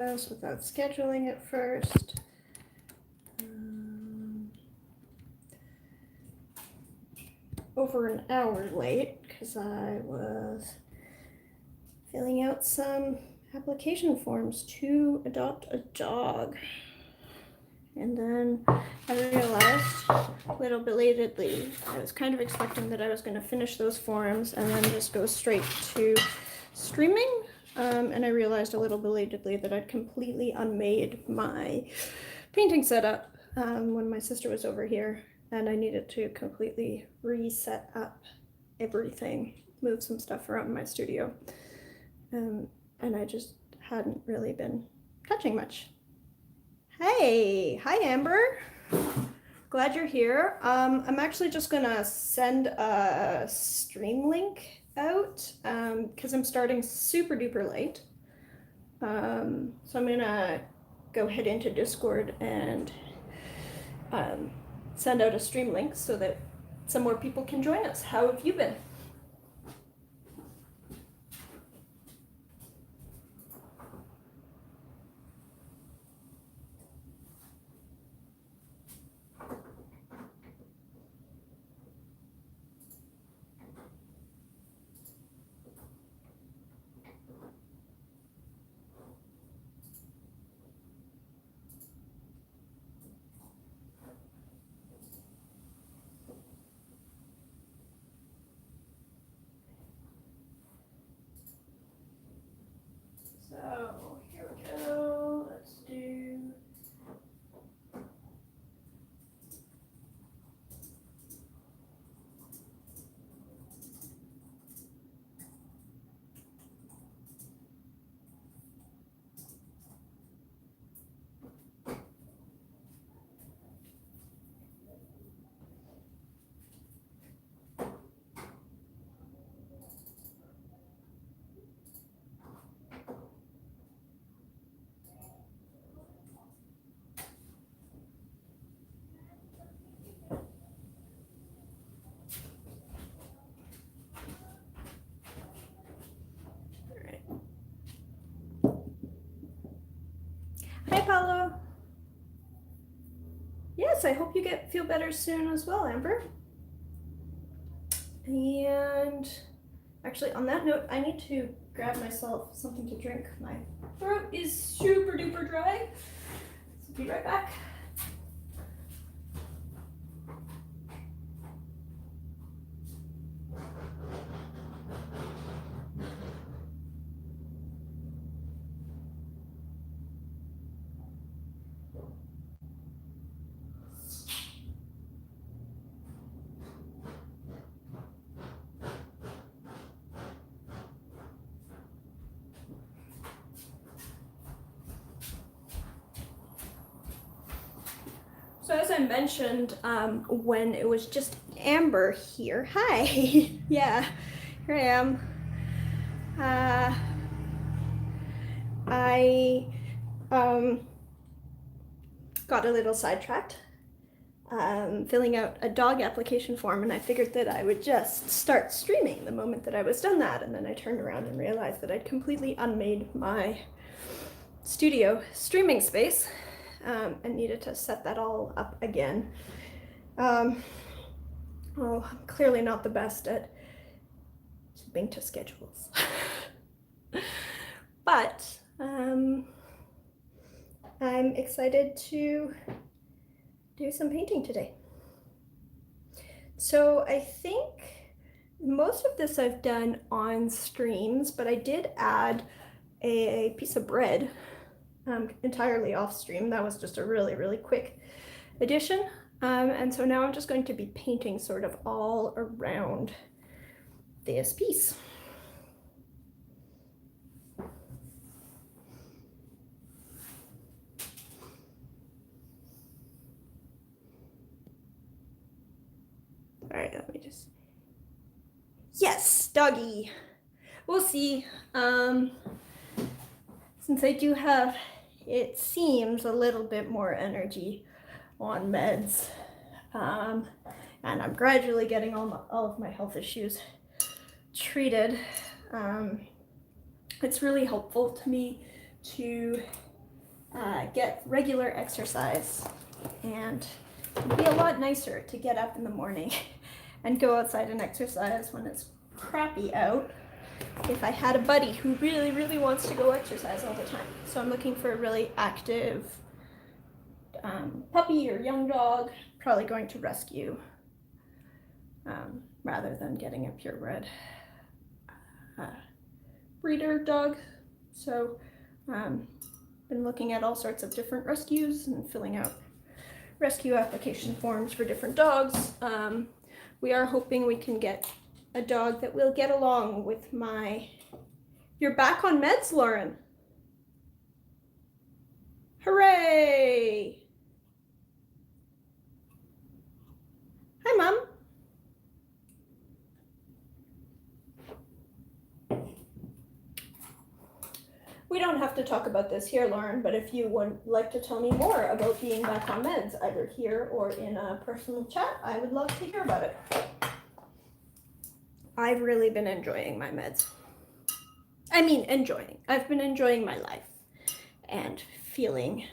without scheduling it first. Over an hour late because I was filling out some application forms to adopt a dog. And then I realized a little belatedly, I was kind of expecting that I was going to finish those forms and then just go straight to streaming. And I realized a little belatedly that I'd completely unmade my painting setup when my sister was over here, and I needed to completely reset up everything, move some stuff around in my studio. And I just hadn't really been touching much. Hey, hi Amber. Glad you're here. I'm actually just gonna send a stream link out because I'm starting super duper late. So I'm gonna go head into Discord and send out a stream link so that some more people can join us. How have you been? So here we go. Let's do. Hi, Paulo. Yes, I hope you feel better soon as well, Amber. And actually, on that note, I need to grab myself something to drink. My throat is super duper dry. So be right back. So as I mentioned, when it was just Amber here, hi, yeah, here I am. I got a little sidetracked filling out a dog application form, and I figured that I would just start streaming the moment that I was done that, and then I turned around and realized that I'd completely unmade my studio streaming space. And needed to set that all up again. I'm clearly not the best at keeping to schedules. But I'm excited to do some painting today. So I think most of this I've done on streams, but I did add a piece of bread entirely off stream. That was just a really, really quick addition. And so now I'm just going to be painting sort of all around this piece. All right, let me just, yes, doggy. We'll see. Since I do have, it seems, a little bit more energy on meds, and I'm gradually getting all of my health issues treated. It's really helpful to me to get regular exercise, and it'd be a lot nicer to get up in the morning and go outside and exercise when it's crappy out if I had a buddy who really, really wants to go exercise all the time. So I'm looking for a really active puppy or young dog, probably going to rescue rather than getting a purebred breeder dog. So been looking at all sorts of different rescues and filling out rescue application forms for different dogs. We are hoping we can get a dog that will get along with my... You're back on meds, Lauren. Hooray! Hi, Mom. We don't have to talk about this here, Lauren, but if you would like to tell me more about being back on meds, either here or in a personal chat, I would love to hear about it. I've really been enjoying my meds. I mean, enjoying. I've been enjoying my life and feeling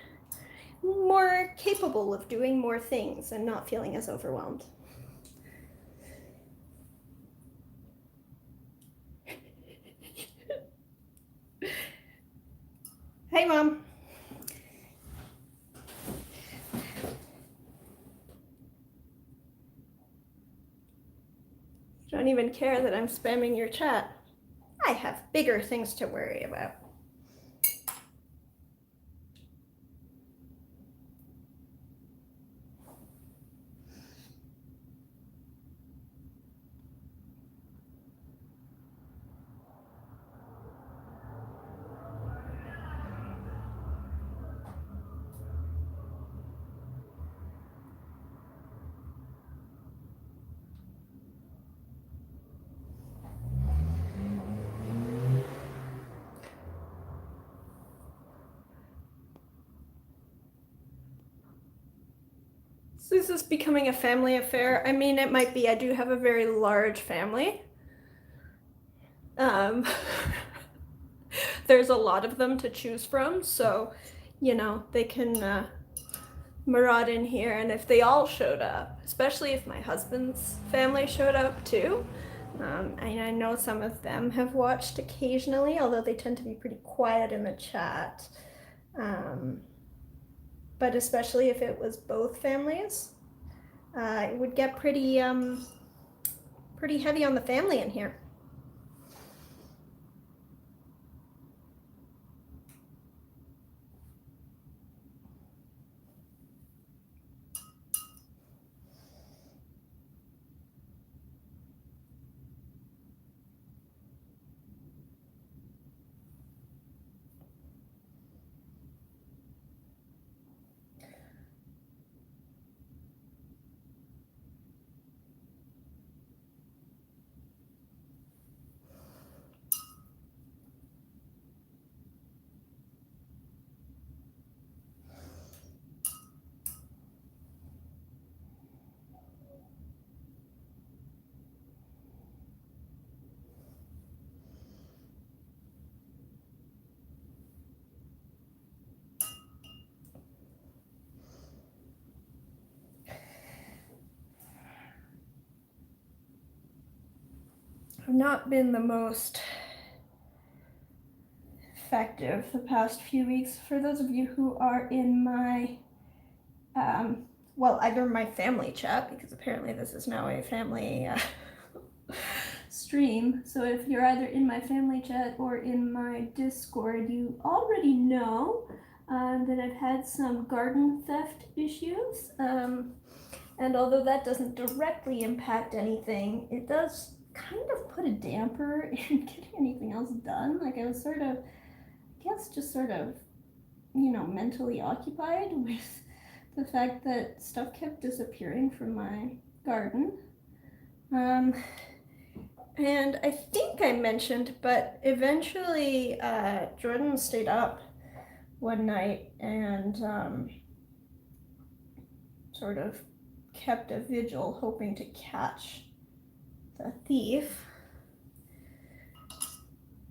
more capable of doing more things and not feeling as overwhelmed. Hey, Mom. You don't even care that I'm spamming your chat. I have bigger things to worry about. So is this becoming a family affair? I mean, it might be. I do have a very large family. There's a lot of them to choose from, so, you know, they can maraud in here, and if they all showed up, especially if my husband's family showed up too, and I know some of them have watched occasionally, although they tend to be pretty quiet in the chat. But especially if it was both families, it would get pretty heavy on the family in here. I've not been the most effective the past few weeks. For those of you who are in my, well, either my family chat, because apparently this is now a family stream. So if you're either in my family chat or in my Discord, you already know that I've had some garden theft issues. And although that doesn't directly impact anything, it does kind of put a damper in getting anything else done. Like I was sort of, I guess, just sort of, you know, mentally occupied with the fact that stuff kept disappearing from my garden. And I think I mentioned, but eventually Jordan stayed up one night and sort of kept a vigil hoping to catch the thief.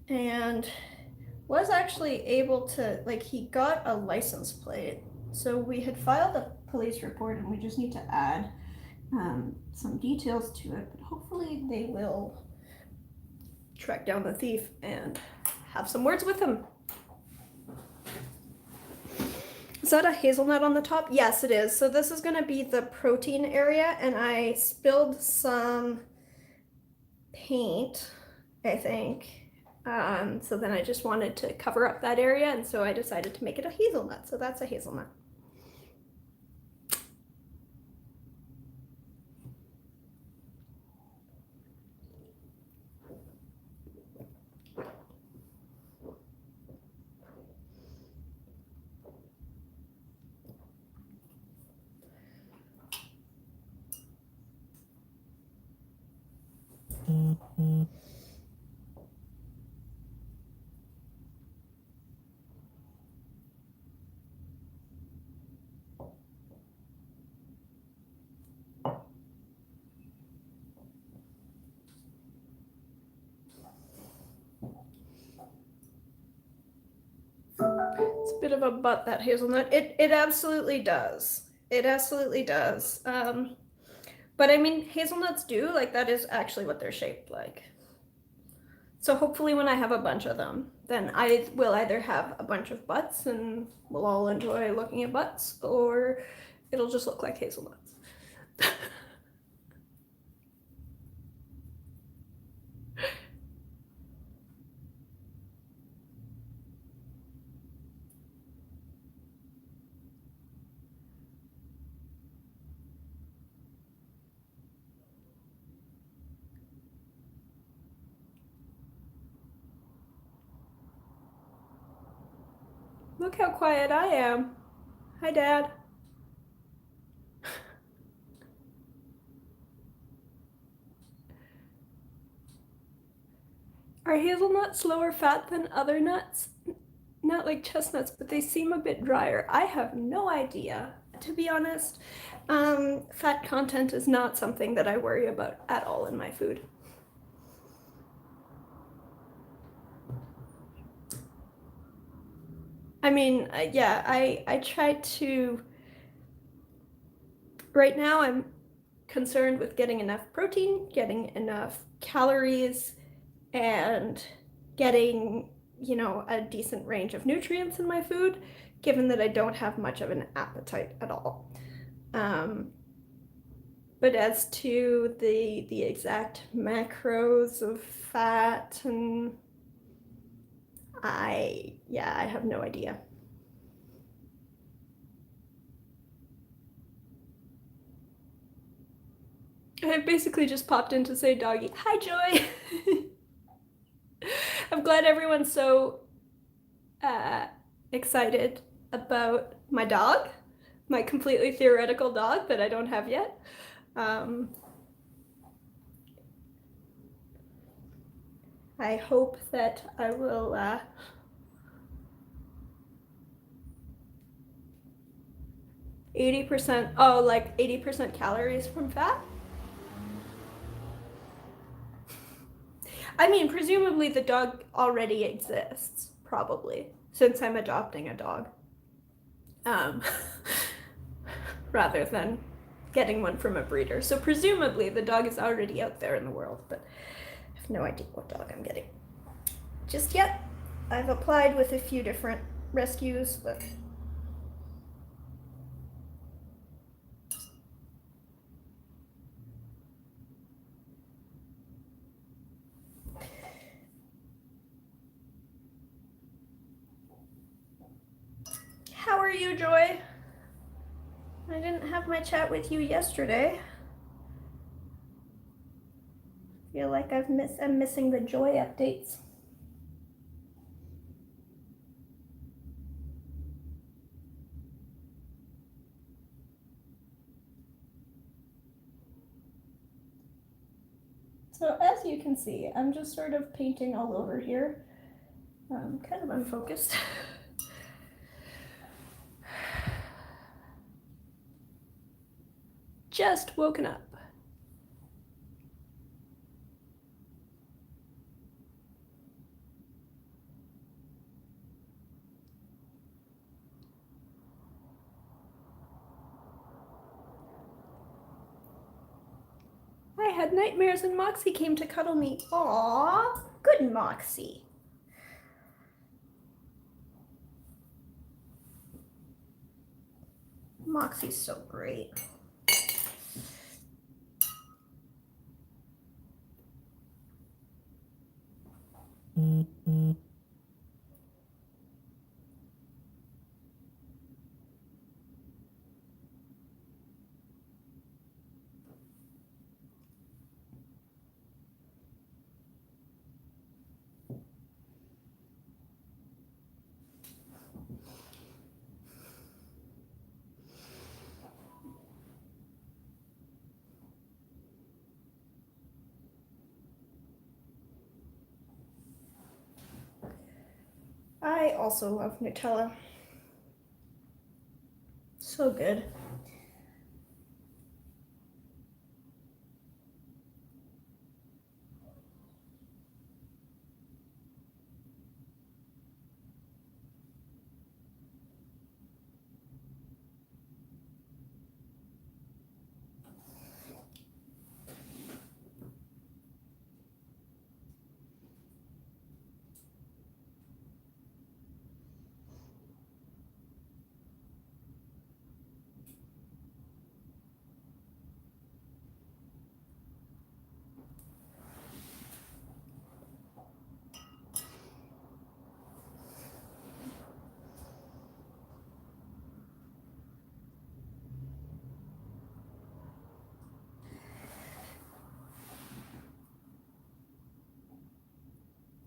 And was actually able to, like, he got a license plate. So we had filed a police report and we just need to add some details to it, but hopefully they will track down the thief and have some words with him. Is that a hazelnut on the top? Yes, it is. So this is going to be the protein area, and I spilled some paint, I think. So then I just wanted to cover up that area, and so I decided to make it a hazelnut. So that's a hazelnut. It's a bit of a butt, that hazelnut. It absolutely does. It absolutely does. But I mean, hazelnuts do, like, that is actually what they're shaped like. So hopefully when I have a bunch of them, then I will either have a bunch of butts and we'll all enjoy looking at butts, or it'll just look like hazelnuts. Look how quiet I am. Hi, Dad. Are hazelnuts lower fat than other nuts? Not like chestnuts, but they seem a bit drier. I have no idea, to be honest. Fat content is not something that I worry about at all in my food. I mean, yeah, I try to. Right now, I'm concerned with getting enough protein, getting enough calories, and getting, a decent range of nutrients in my food, given that I don't have much of an appetite at all. But as to the exact macros of fat, and I have no idea. I basically just popped in to say doggy. Hi, Joy. I'm glad everyone's so excited about my dog, my completely theoretical dog that I don't have yet. I hope that I will 80%, oh, like 80% calories from fat? I mean, presumably the dog already exists, probably, since I'm adopting a dog. Rather than getting one from a breeder. So presumably the dog is already out there in the world, but I have no idea what dog I'm getting just yet. I've applied with a few different rescues, but how are you, Joy? I didn't have my chat with you yesterday. I feel like I'm missing the Joy updates. So as you can see, I'm just sort of painting all over here. Kind of unfocused. Just woken up. had nightmares and Moxie came to cuddle me. Aww, good Moxie. Moxie's so great. I also love Nutella. So good.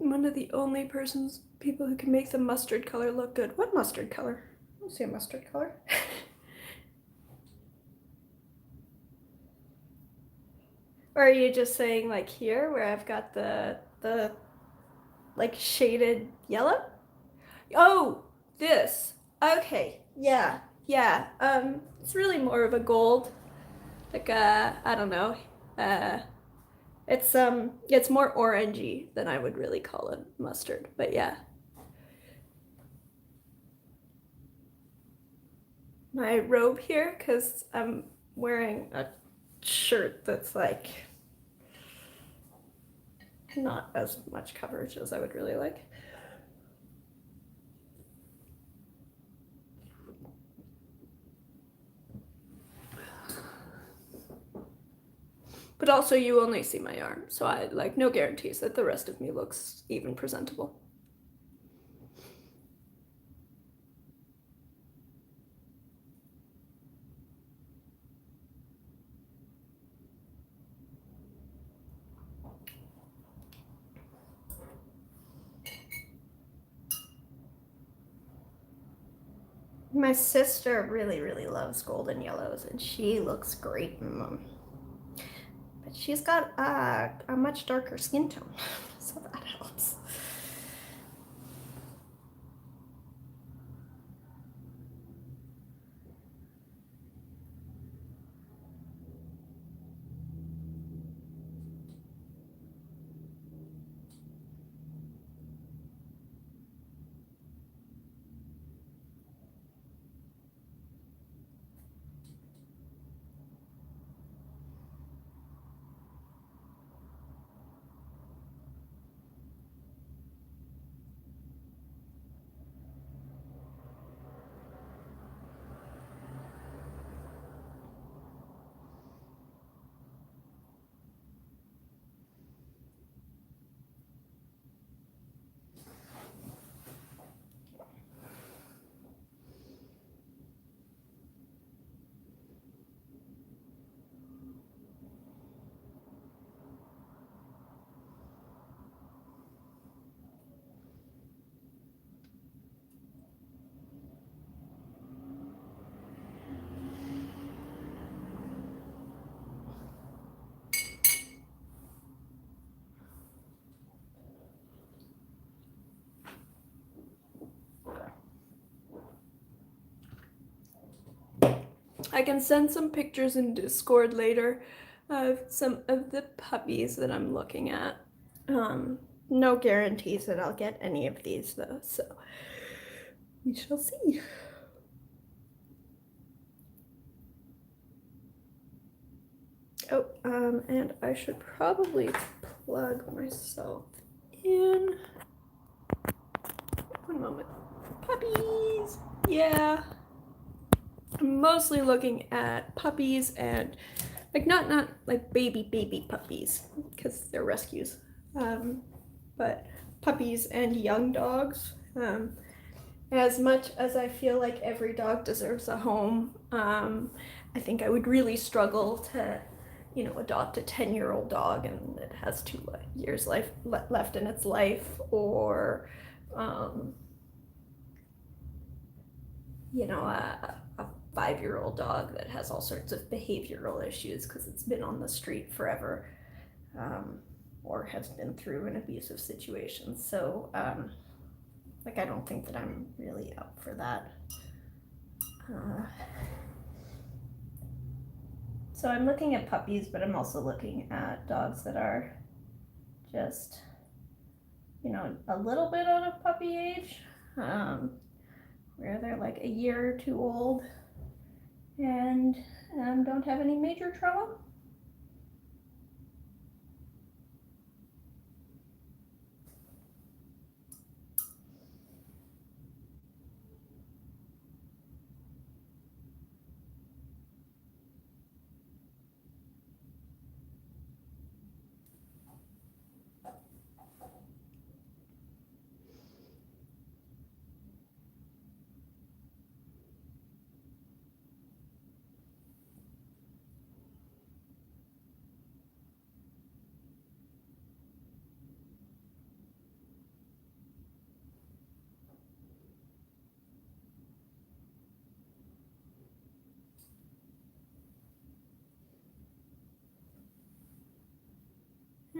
I'm one of the only people who can make the mustard color look good. What mustard color? I don't see a mustard color. Or are you just saying like here where I've got the like shaded yellow? Oh, this. Okay, yeah. It's really more of a gold. Like I don't know. It's more orangey than I would really call it mustard, but yeah. My robe here, because I'm wearing a shirt that's like not as much coverage as I would really like. But also you only see my arm, so I like no guarantees that the rest of me looks even presentable. My sister really, really loves golden yellows, and she looks great in them. But she's got a much darker skin tone, so that helps. I can send some pictures in Discord later of some of the puppies that I'm looking at. No guarantees that I'll get any of these though, so we shall see. Oh, and I should probably plug myself in. One moment. Puppies! Yeah. I'm mostly looking at puppies and, like, not like baby puppies, because they're rescues. But puppies and young dogs. As much as I feel like every dog deserves a home, I think I would really struggle to, adopt a 10-year-old dog and it has 2 years left in its life, or, a 5-year-old dog that has all sorts of behavioral issues because it's been on the street forever, or has been through an abusive situation. So, I don't think that I'm really up for that. So I'm looking at puppies, but I'm also looking at dogs that are just, a little bit out of puppy age, where they're like a year or 2 old and don't have any major trauma.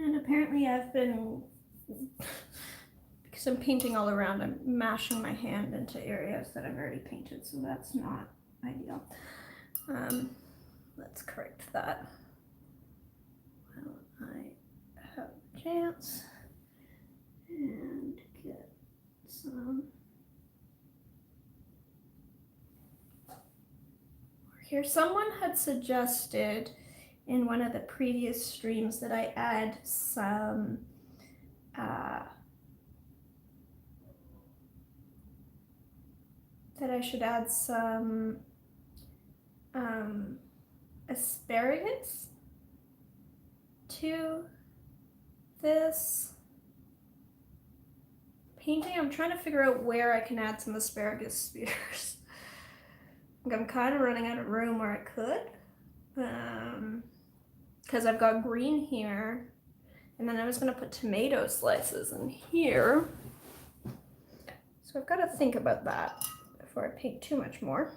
And apparently I've been, because I'm painting all around, I'm mashing my hand into areas that I've already painted, so that's not ideal. Let's correct that while I have a chance and get some here. Someone had suggested in one of the previous streams that I add some that I should add some asparagus to this painting. I'm trying to figure out where I can add some asparagus spears. I'm kind of running out of room where I could, because I've got green here, and then I was going to put tomato slices in here. So I've got to think about that before I paint too much more.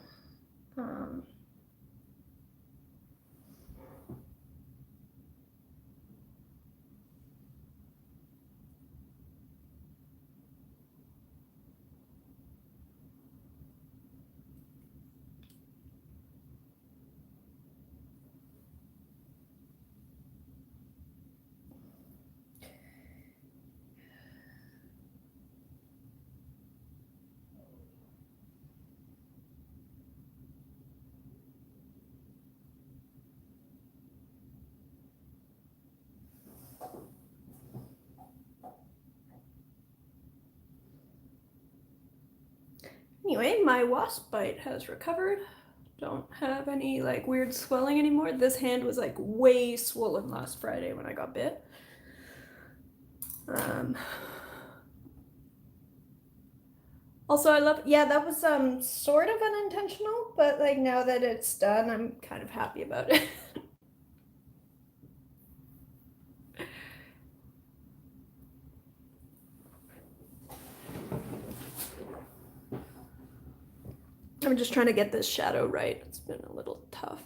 Anyway, my wasp bite has recovered. Don't have any like weird swelling anymore. This hand was like way swollen last Friday when I got bit. Also, I love, yeah, that was sort of unintentional, but like now that it's done, I'm kind of happy about it. I'm just trying to get this shadow right. It's been a little tough.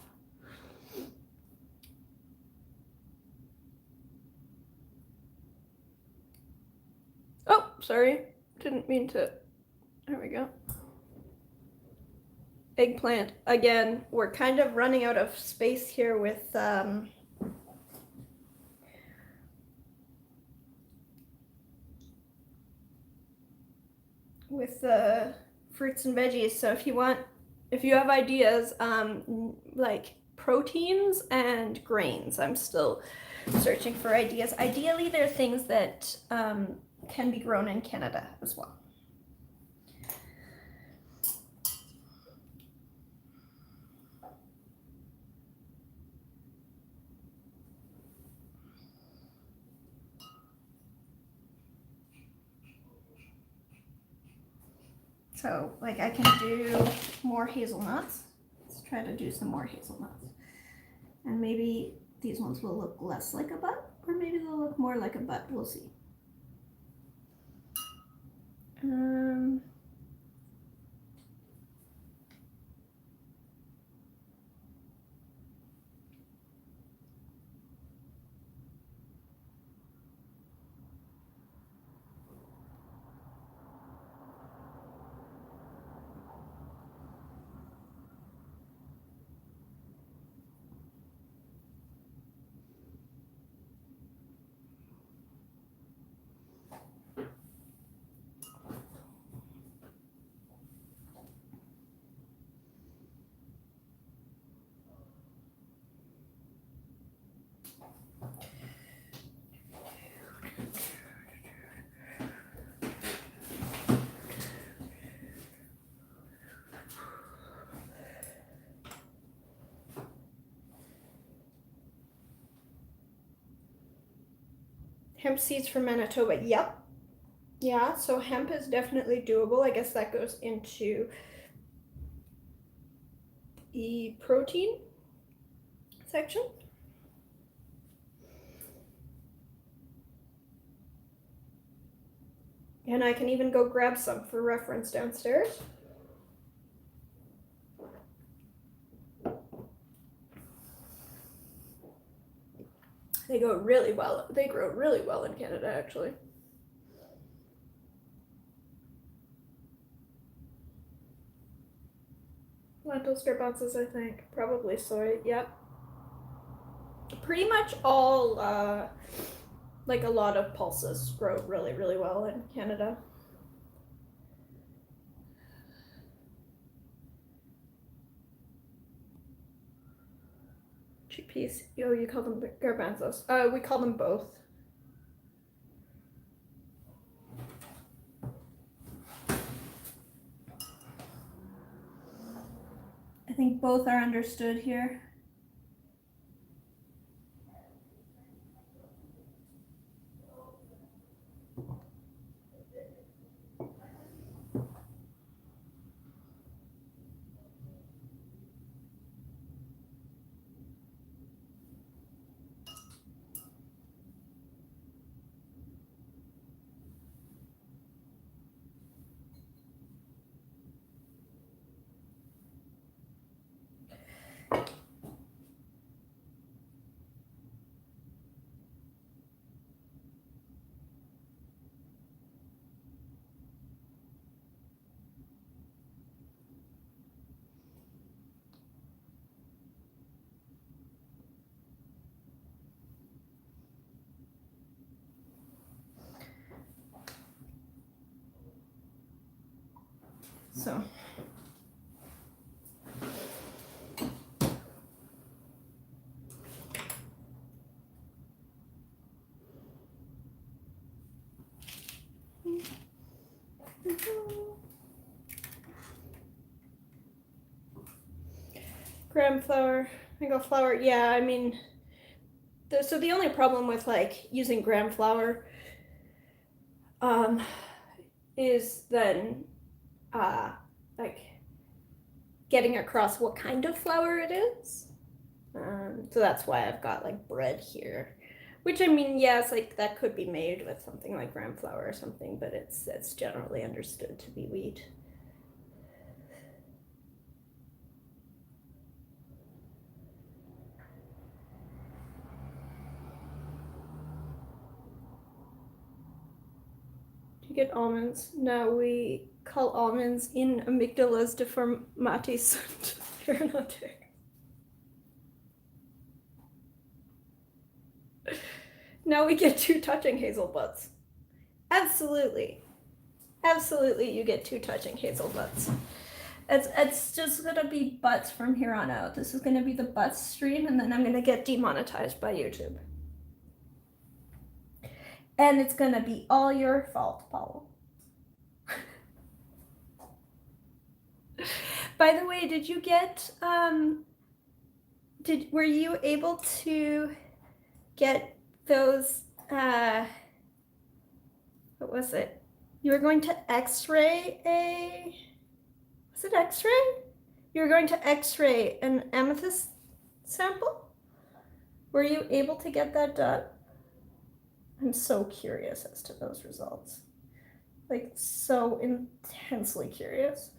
Oh, sorry. Didn't mean to. There we go. Eggplant. Again, we're kind of running out of space here with the fruits and veggies. So if you have ideas, like proteins and grains. I'm still searching for ideas. Ideally, they're things that can be grown in Canada as well. So, like, I can do more hazelnuts. Let's try to do some more hazelnuts. And maybe these ones will look less like a butt, or maybe they'll look more like a butt. We'll see. Hemp seeds from Manitoba. Yep. Yeah, so hemp is definitely doable. I guess that goes into the protein section. And I can even go grab some for reference downstairs. They grow really well in Canada, actually. Lentils, garbanzos, I think. Probably soy, yep. Pretty much all, like a lot of pulses grow really, really well in Canada. Chickpeas. Oh, you call them garbanzos. We call them both. I think both are understood here. So. Gram flour, mango flour, yeah, I mean, so the only problem with like using gram flour is then like getting across what kind of flour it is. So that's why I've got like bread here, which I mean, yes, like that could be made with something like gram flour or something, but it's generally understood to be wheat. Do you get almonds? No, we call almonds in amygdalas deformatis. Now we get two touching hazel butts. Absolutely. Absolutely, you get two touching hazel butts. It's just gonna be butts from here on out. This is gonna be the butts stream, and then I'm gonna get demonetized by YouTube. And it's gonna be all your fault, Paulo. By the way, did you get were you able to get those what was it? You were going to x-ray was it x-ray? You were going to x-ray an amethyst sample? Were you able to get that done? I'm so curious as to those results. Like, so intensely curious.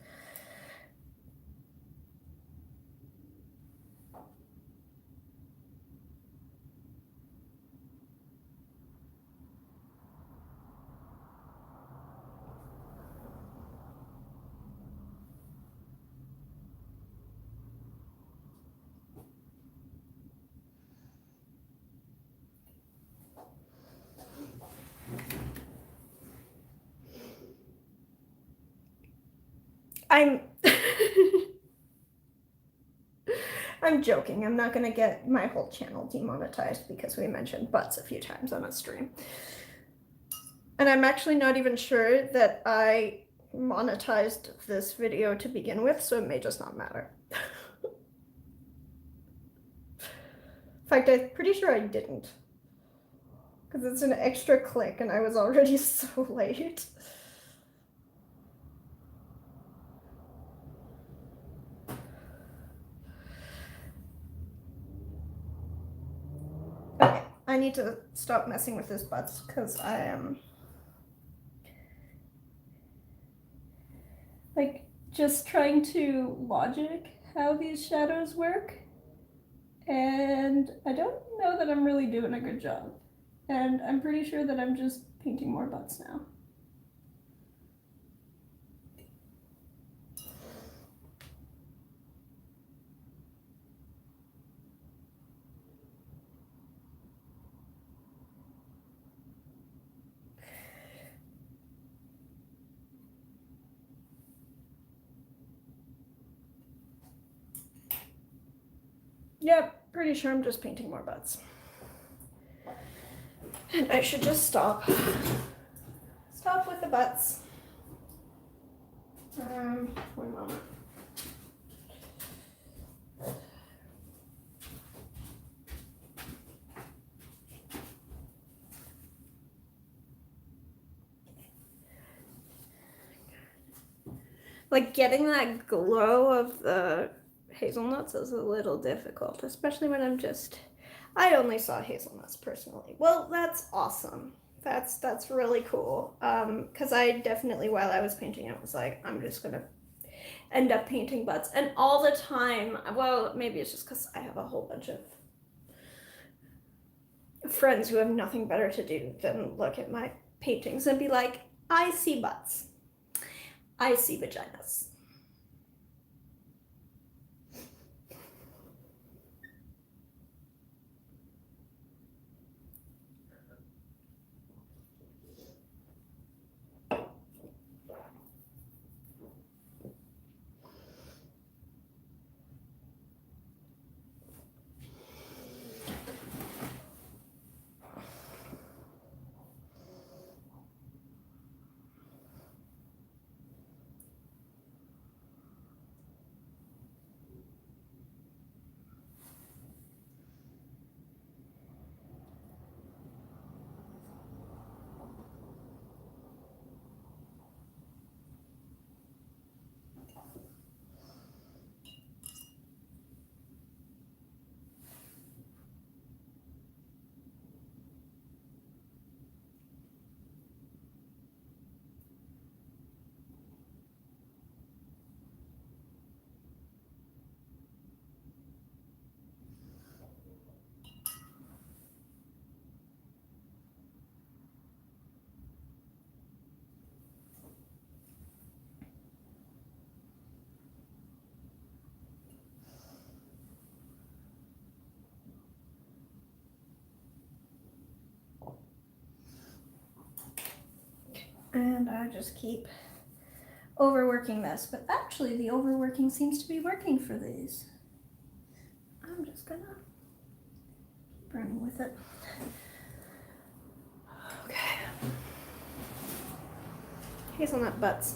I'm joking. I'm not gonna get my whole channel demonetized because we mentioned butts a few times on a stream. And I'm actually not even sure that I monetized this video to begin with, so it may just not matter. In fact, I'm pretty sure I didn't. Because it's an extra click and I was already so late. Okay, I need to stop messing with this butts because I am like just trying to logic how these shadows work, and I don't know that I'm really doing a good job, and I'm pretty sure that I'm just painting more butts now. Yep, pretty sure I'm just painting more butts. And I should just stop. Stop with the butts. 1 moment. Like, getting that glow of the hazelnuts is a little difficult, especially when I only saw hazelnuts personally. Well, that's awesome. That's really cool. Because I definitely, while I was painting it, was like, I'm just gonna end up painting butts. And all the time, well, maybe it's just because I have a whole bunch of friends who have nothing better to do than look at my paintings and be like, I see butts. I see vaginas. And I just keep overworking this, but actually the overworking seems to be working for these. I'm just gonna keep running with it. Okay. Hazelnut butts.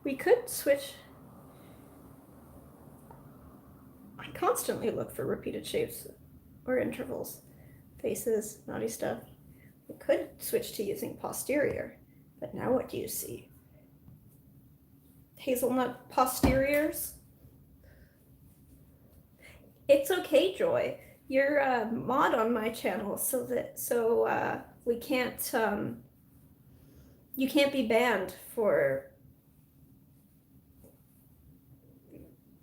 We could switch. I constantly look for repeated shapes or intervals, faces, naughty stuff. We could switch to using posterior, but now what do you see? Hazelnut posteriors? It's okay, Joy. You're a mod on my channel, so we can't you can't be banned for,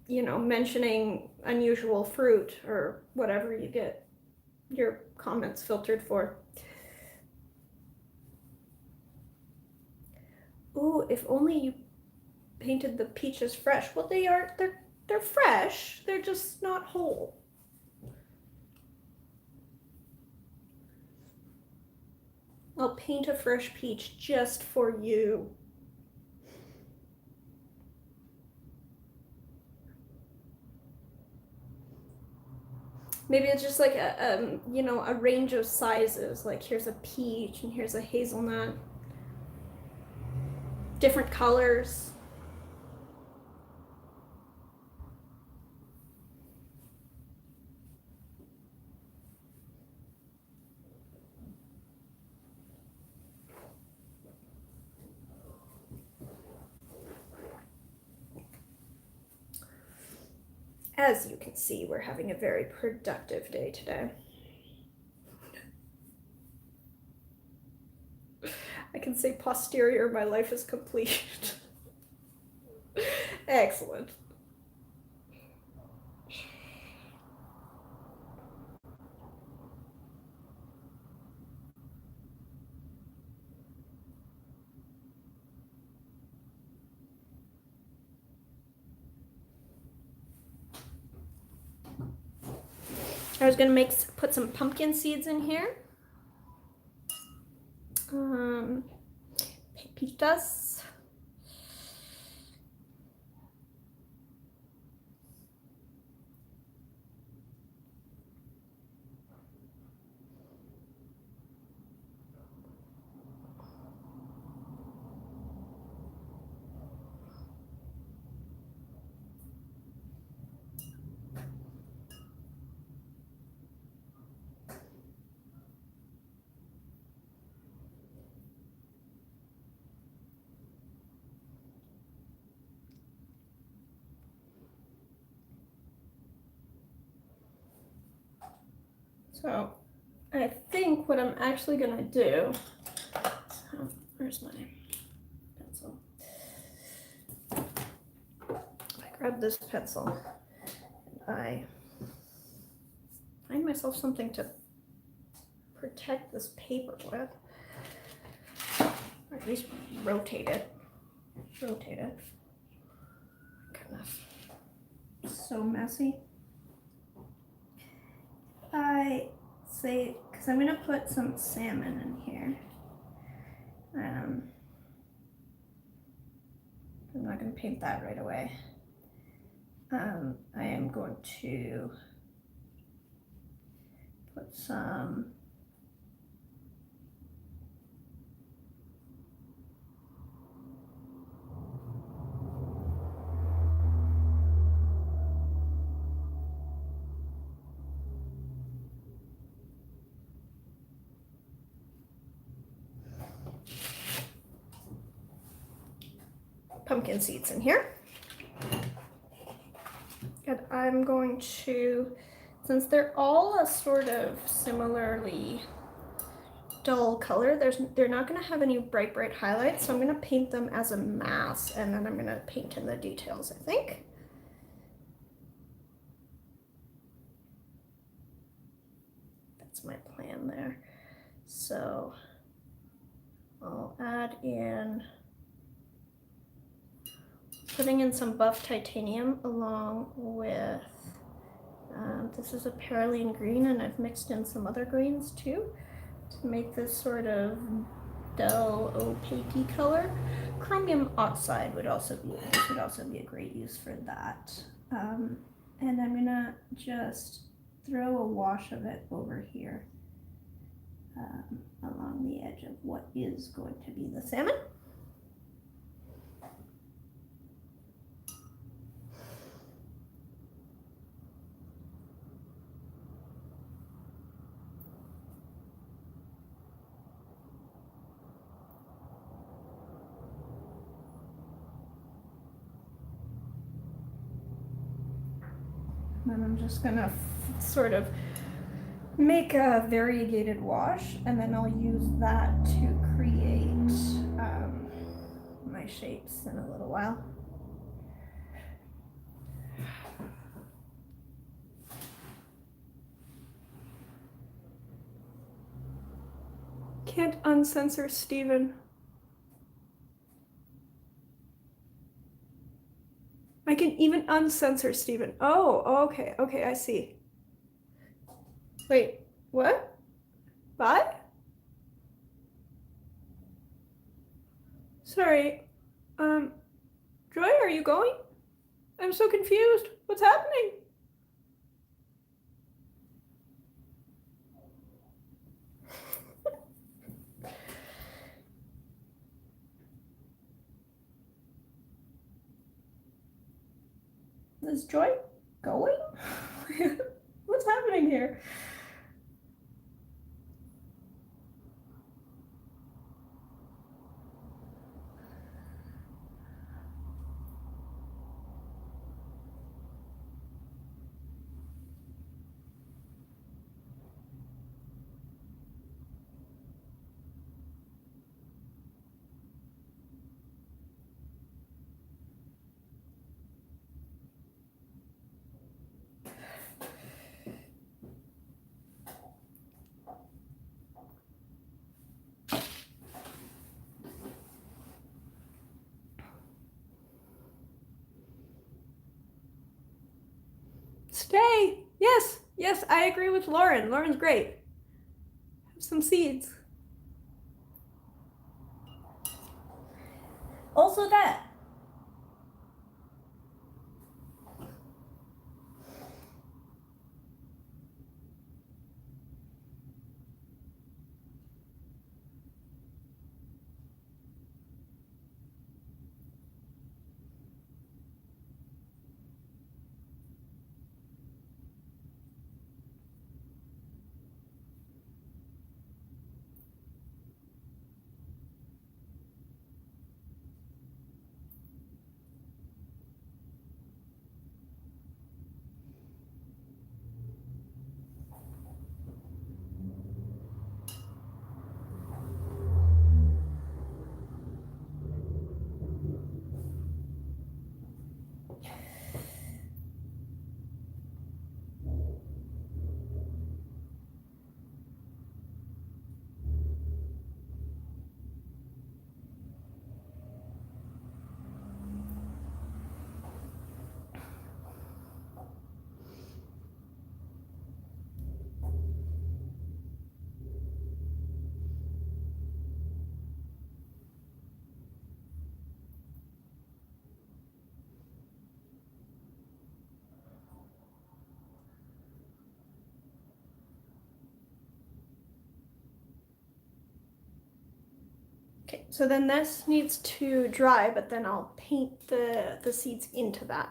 you know, mentioning unusual fruit or whatever you get your comments filtered for. Ooh, if only you painted the peaches fresh. Well, they're fresh. They're just not whole. I'll paint a fresh peach just for you. Maybe it's just like a you know, a range of sizes. Like here's a peach and here's a hazelnut. Different colors. As you can see, we're having a very productive day today. I can say posterior, my life is complete. Excellent. I was gonna put some pumpkin seeds in here. Pepitas. So I think what I'm actually gonna do, where's my pencil? I grab this pencil and I find myself something to protect this paper with, or at least rotate it. Goodness, so messy. I say, because I'm gonna put some salmon in here. I'm not gonna paint that right away. I am going to put some pumpkin seeds in here. And I'm going to, since they're all a sort of similarly dull color, they're not going to have any bright highlights, so I'm going to paint them as a mass, and then I'm going to paint in the details, I think. That's my plan there. So I'll add in, putting in some buff titanium along with This is a Perylene green, and I've mixed in some other greens too to make this sort of dull opaque color. Chromium oxide would also be a great use for that. And I'm gonna just throw a wash of it over here along the edge of what is going to be the salmon. And I'm just gonna sort of make a variegated wash, and then I'll use that to create my shapes in a little while. Can't uncensor Steven. I can even uncensor Steven. Oh, okay, okay, I see. Wait, what? Bye? Sorry. Joy, are you going? I'm so confused. What's happening? Is Joy going? What's happening here? Stay. Yes, yes, I agree with Lauren. Lauren's great. Have some seeds. Also that. Okay, so then this needs to dry, but then I'll paint the seeds into that.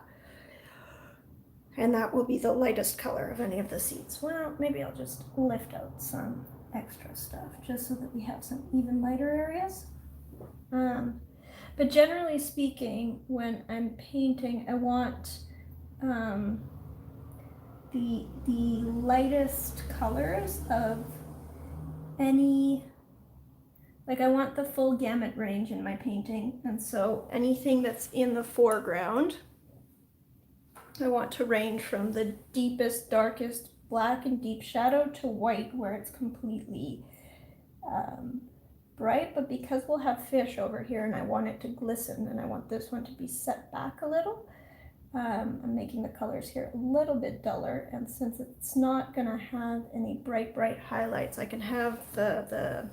And that will be the lightest color of any of the seeds. Well, maybe I'll just lift out some extra stuff just so that we have some even lighter areas. But generally speaking, when I'm painting, I want the lightest colors of any, like I want the full gamut range in my painting, and so anything that's in the foreground, I want to range from the deepest, darkest black and deep shadow to white where it's completely bright. But because we'll have fish over here and I want it to glisten and I want this one to be set back a little, I'm making the colors here a little bit duller, and since it's not gonna have any bright highlights, I can have the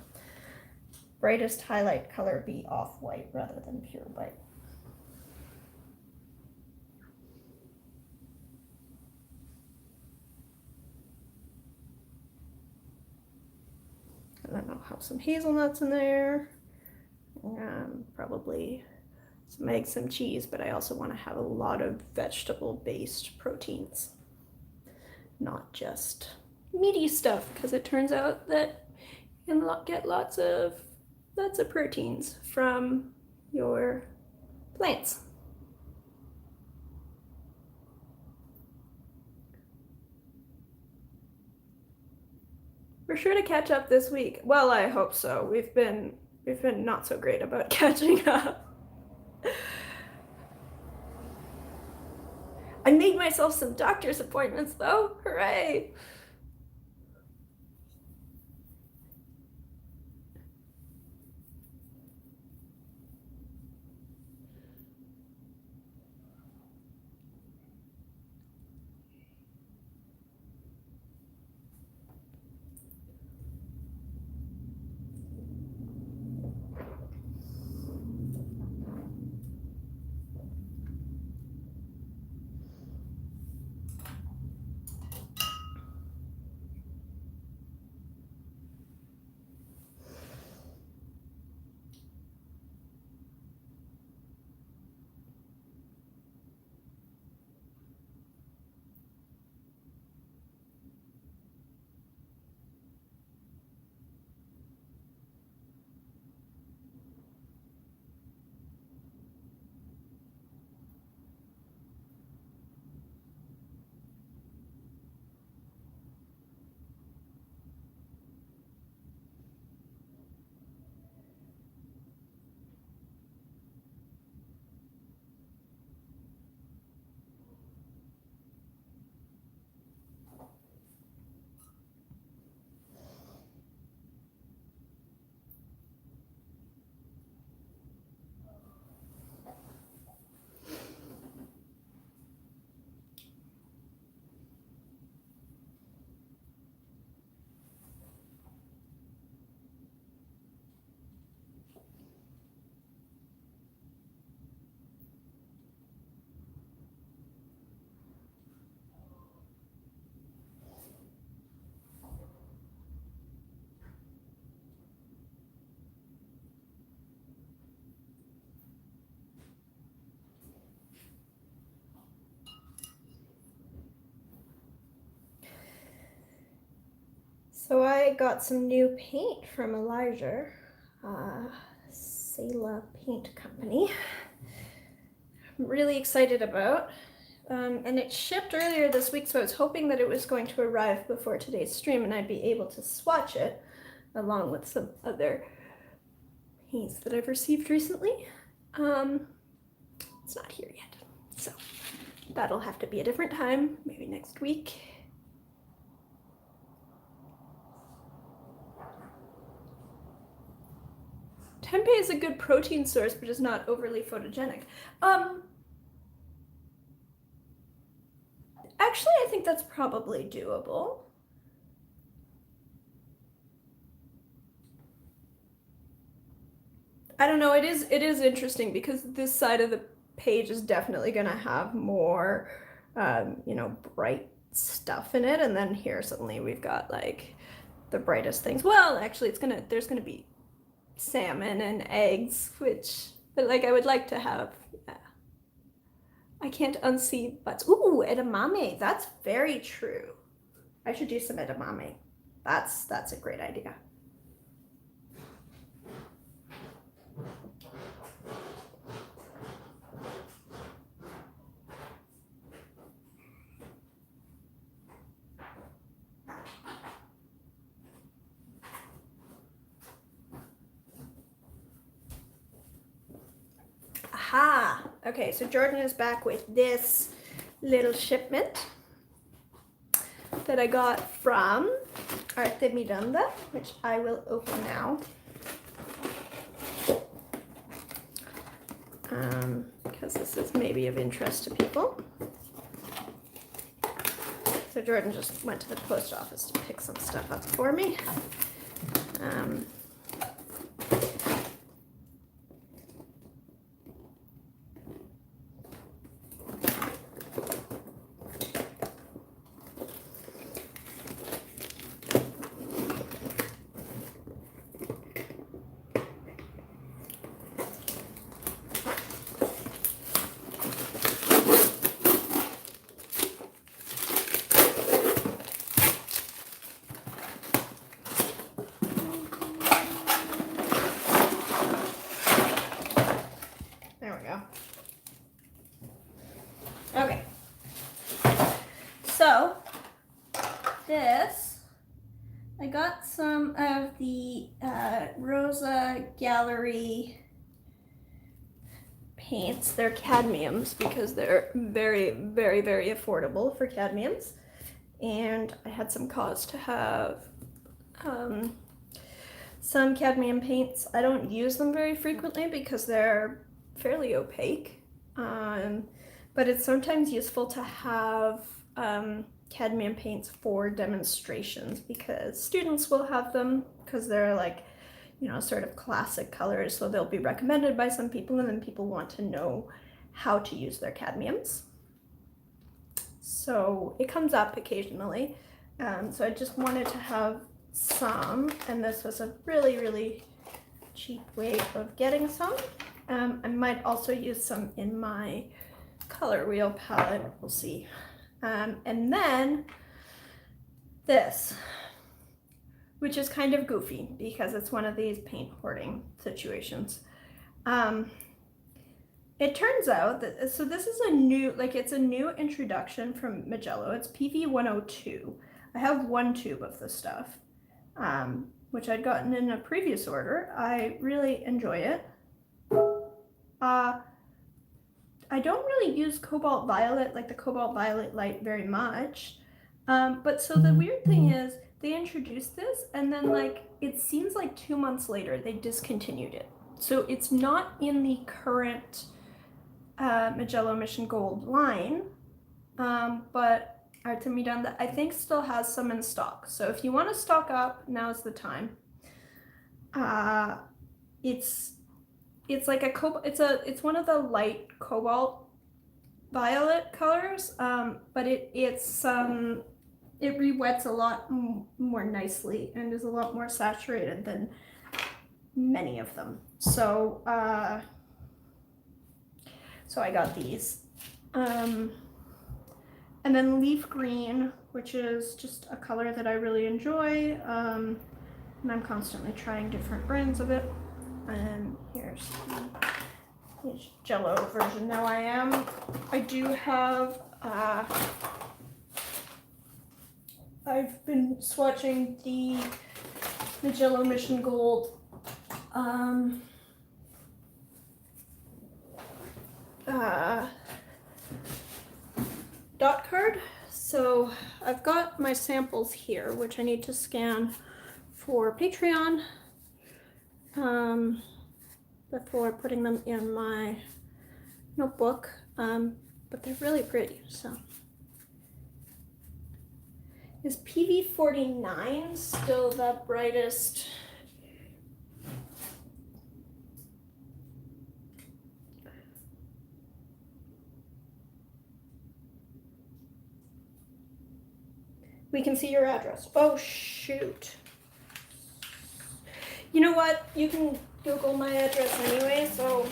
brightest highlight color be off-white rather than pure white. And then I'll have some hazelnuts in there, probably some eggs, some cheese, but I also want to have a lot of vegetable-based proteins, not just meaty stuff, because it turns out that you can get lots of proteins from your plants. We're sure to catch up this week. Well, I hope so. We've been not so great about catching up. I made myself some doctor's appointments though. Hooray! So I got some new paint from Elijah, Sela Paint Company. I'm really excited about. And it shipped earlier this week, so I was hoping that it was going to arrive before today's stream and I'd be able to swatch it along with some other paints that I've received recently. It's not here yet, so that'll have to be a different time, maybe next week. Tempeh is a good protein source, but is not overly photogenic. Actually, I think that's probably doable. I don't know, it is interesting because this side of the page is definitely gonna have more, you know, bright stuff in it, and then here suddenly we've got like the brightest things. Well, actually, there's gonna be salmon and eggs, but like I would like to have, yeah. I can't unsee butts. Ooh, edamame, that's very true. I should do some edamame. That's a great idea. Aha! Okay, so Jordan is back with this little shipment that I got from Arte Miranda, which I will open now. Because this is maybe of interest to people. So Jordan just went to the post office to pick some stuff up for me. Okay, so this, I got some of the Rosa Gallery paints. They're cadmiums because they're very, very, very affordable for cadmiums. And I had some cause to have some cadmium paints. I don't use them very frequently because they're fairly opaque. But it's sometimes useful to have cadmium paints for demonstrations because students will have them because they're like, you know, sort of classic colors. So they'll be recommended by some people and then people want to know how to use their cadmiums. So it comes up occasionally. So I just wanted to have some, and this was a really, really cheap way of getting some. I might also use some in my color wheel palette, we'll see. And then this, which is kind of goofy because it's one of these paint hoarding situations. It turns out that, so this is a new, like it's a new introduction from Magello. It's PV 102. I have one tube of this stuff, which I'd gotten in a previous order. I really enjoy it. I don't really use Cobalt Violet, like the Cobalt Violet light, very much. But so the weird thing is they introduced this and then like it seems like 2 months later they discontinued it. So it's not in the current Magello Mission Gold line, but Artemidon I think still has some in stock. So if you want to stock up, now's the time. It's like a cobalt. It's one of the light Cobalt Violet colors, but it re-wets a lot more nicely and is a lot more saturated than many of them. So so I got these, and then leaf green, which is just a color that I really enjoy, and I'm constantly trying different brands of it. And here's Jello version. Now I do have, I've been swatching the Magello Mission Gold dot card. So I've got my samples here, which I need to scan for Patreon. Before putting them in my notebook, but they're really pretty. So is PV 49 still the brightest? We can see your address. Oh shoot. You know what? You can Google my address anyway, so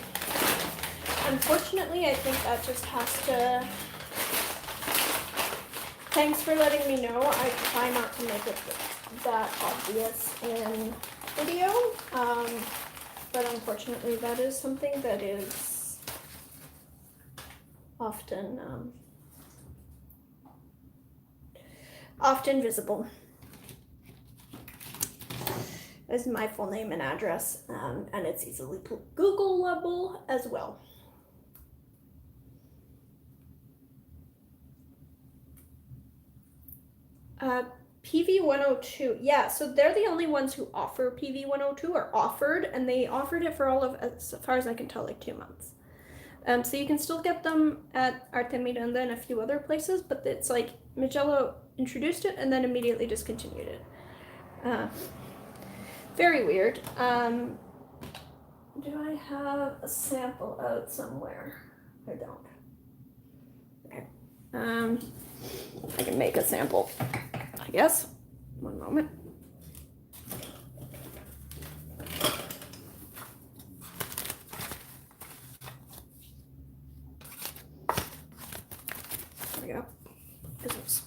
unfortunately I think that just has to... Thanks for letting me know. I try not to make it that obvious in video, but unfortunately that is something that is often visible. Is my full name and address, and it's easily Googleable as well. PV 102, yeah, so they're the only ones who offer PV 102, or offered, and they offered it for all of, as far as I can tell, like 2 months. So you can still get them at Artemidon and a few other places, but it's like Magello introduced it and then immediately discontinued it. Very weird. Do I have a sample out somewhere? I don't. Okay. I can make a sample, I guess. One moment. There we go. Business.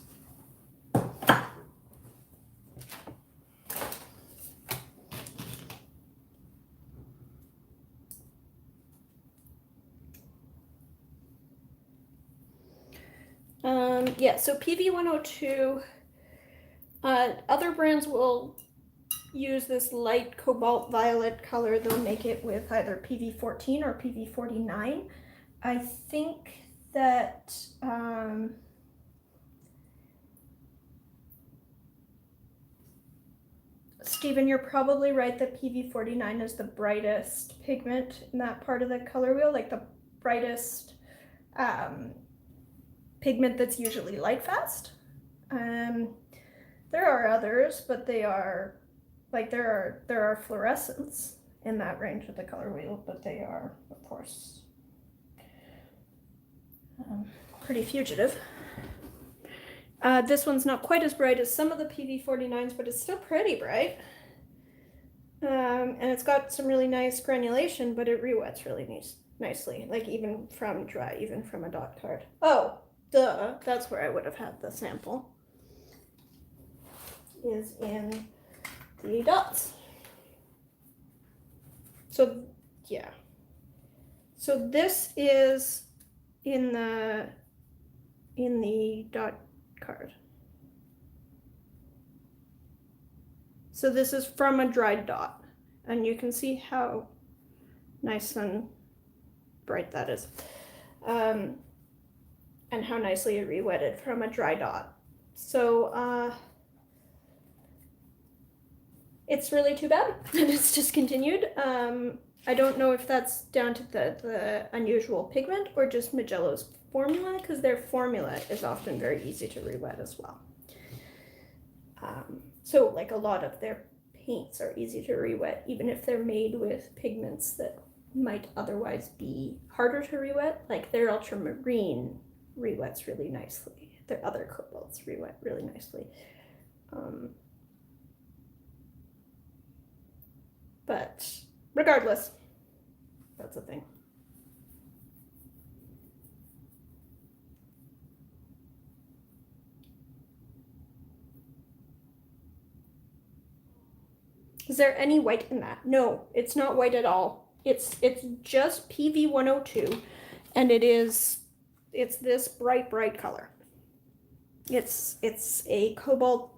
Yeah, so PV102, other brands will use this light Cobalt Violet color. They'll make it with either PV14 or PV49. I think that Stephen, you're probably right that PV49 is the brightest pigment in that part of the color wheel, like the brightest pigment that's usually light fast. There are others, but they are like there are fluorescents in that range of the color wheel, but they are, of course, pretty fugitive. This one's not quite as bright as some of the PV49s, but it's still pretty bright. And it's got some really nice granulation, but it re-wets really nicely, like even from dry, even from a dot card. Oh, duh, that's where I would have had the sample, is in the dots. So, yeah. So this is in the dot card. So this is from a dried dot, and you can see how nice and bright that is, and how nicely it re-wetted from a dry dot. So it's really too bad that it's discontinued. I don't know if that's down to the unusual pigment or just Magello's formula, because their formula is often very easy to re-wet as well. So like a lot of their paints are easy to re-wet, even if they're made with pigments that might otherwise be harder to re-wet. Like their ultramarine re-wets really nicely. Their other cobalts re-wet really nicely. But regardless, that's a thing. Is there any white in that? No, it's not white at all. It's just PV102, and it's this bright color. It's a cobalt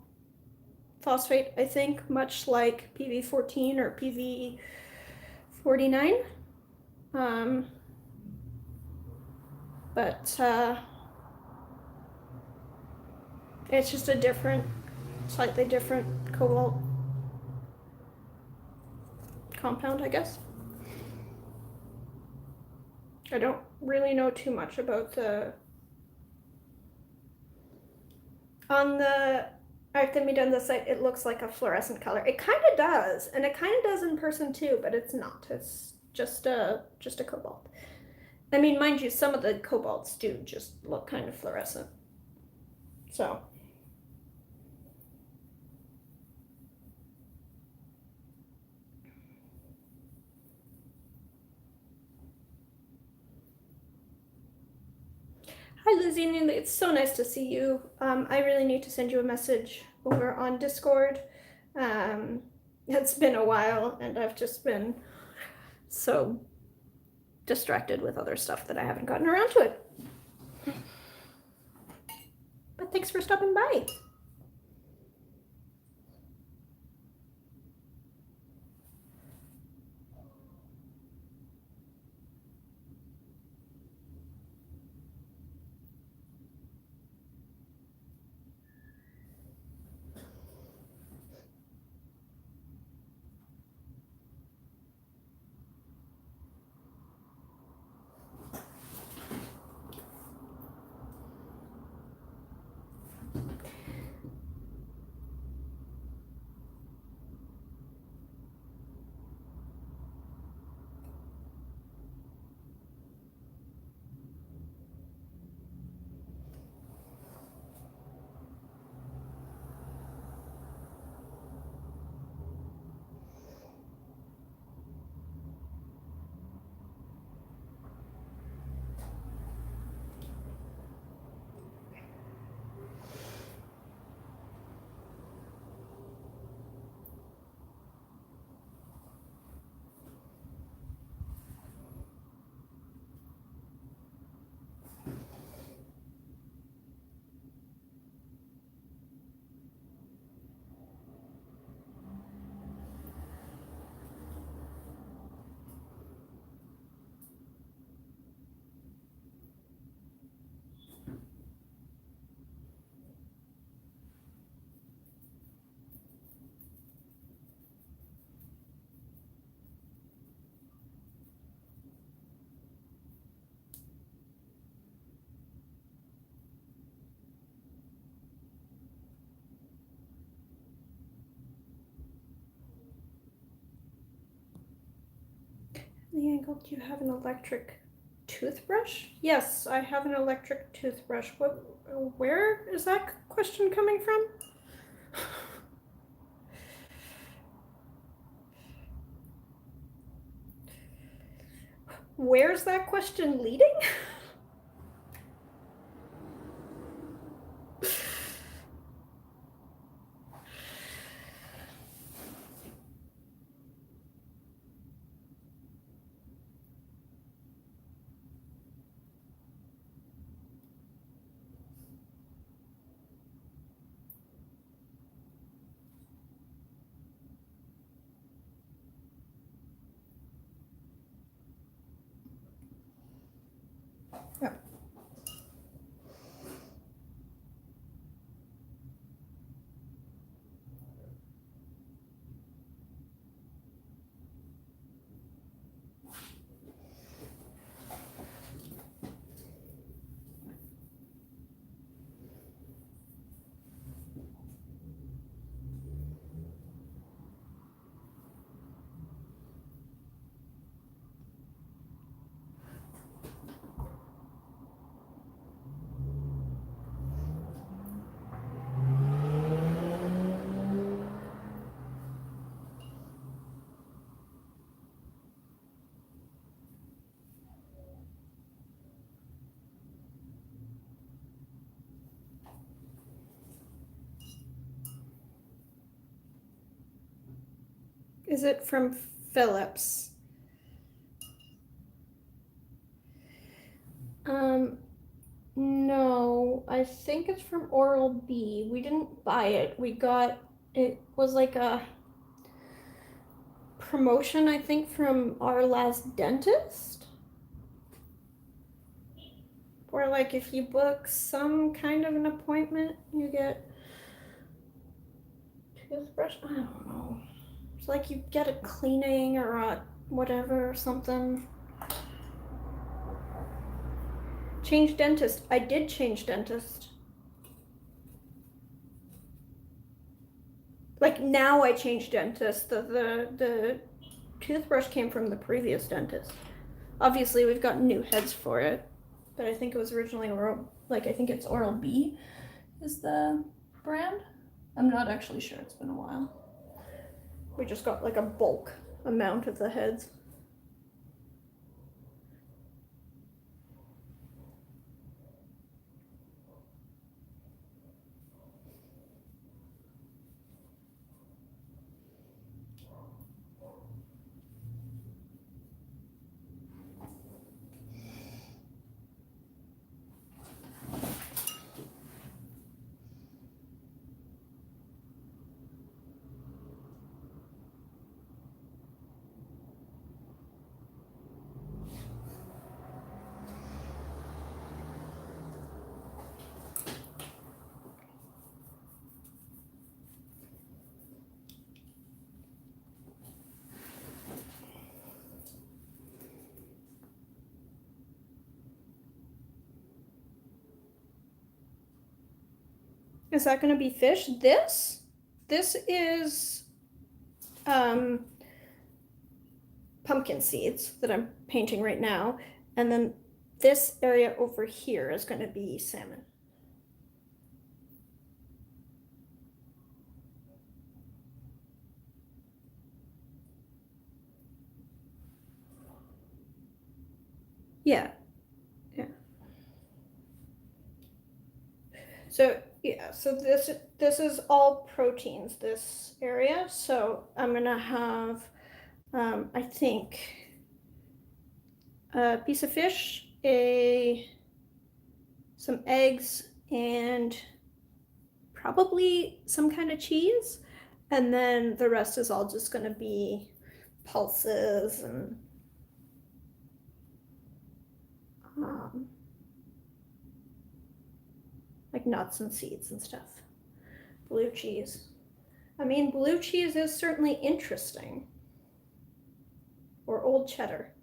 phosphate, I think, much like PV14 or PV49. But it's just a different, slightly different cobalt compound, I guess. I don't really know too much about on the art that we done the site. It looks like a fluorescent color. It kind of does, and it kind of does in person too, but it's not. It's just a cobalt. I mean, mind you, some of the cobalts do just look kind of fluorescent. So hi, Lizzie. It's so nice to see you. I really need to send you a message over on Discord. It's been a while, and I've just been so distracted with other stuff that I haven't gotten around to it. But thanks for stopping by. Leangle, do you have an electric toothbrush? Yes, I have an electric toothbrush. Where is that question coming from? Where's that question leading? Oh. Is it from Philips? No, I think it's from Oral-B. We didn't buy it. It was like a promotion, I think, from our last dentist. Or like if you book some kind of an appointment, you get toothbrush. I don't know. It's like you get a cleaning or a whatever or something. Change dentist. I did change dentist. Like now I changed dentist. The toothbrush came from the previous dentist. Obviously we've got new heads for it, but I think it was originally I think it's Oral-B is the brand. I'm not actually sure, it's been a while. We just got like a bulk amount of the heads. Is that going to be fish? This is pumpkin seeds that I'm painting right now. And then this area over here is going to be salmon. Yeah. Yeah. So this is all proteins, this area. So I'm gonna have I think a piece of fish, some eggs, and probably some kind of cheese, and then the rest is all just gonna be pulses and like nuts and seeds and stuff. Blue cheese. I mean, blue cheese is certainly interesting. Or old cheddar.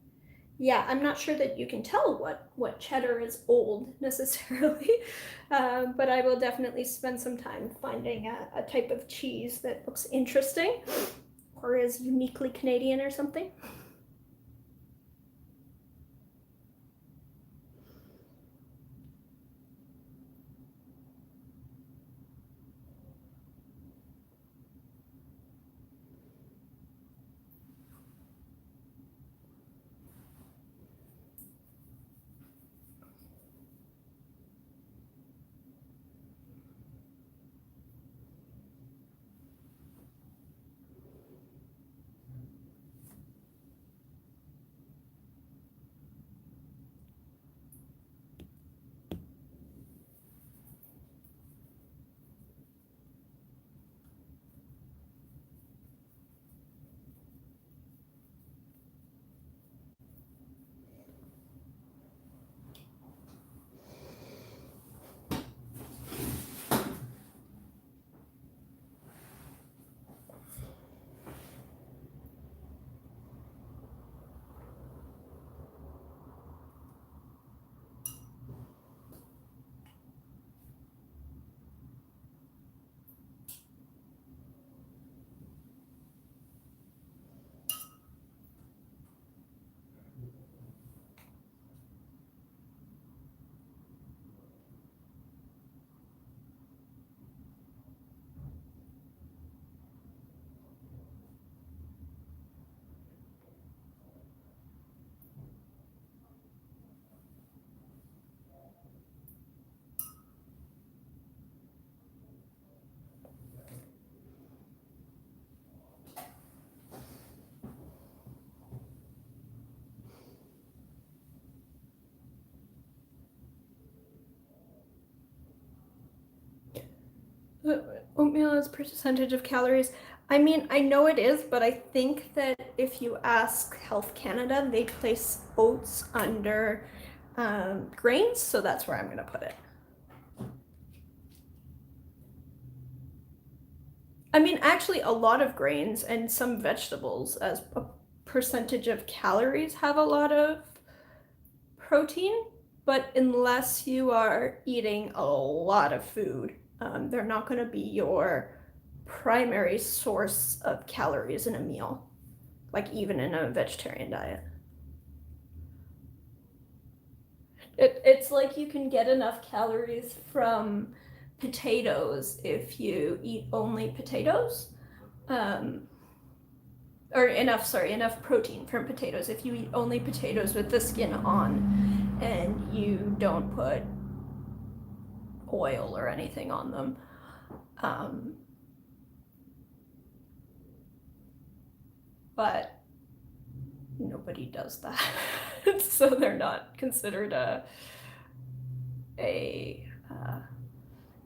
Yeah, I'm not sure that you can tell what cheddar is old necessarily, but I will definitely spend some time finding a type of cheese that looks interesting or is uniquely Canadian or something. Oatmeal is percentage of calories. I mean, I know it is, but I think that if you ask Health Canada, they place oats under grains, so that's where I'm going to put it. I mean, actually, a lot of grains and some vegetables as a percentage of calories have a lot of protein, but unless you are eating a lot of food, they're not going to be your primary source of calories in a meal, like even in a vegetarian diet. It's like you can get enough calories from potatoes if you eat only potatoes. Or enough protein from potatoes if you eat only potatoes with the skin on and you don't put oil or anything on them. But nobody does that. So they're not considered a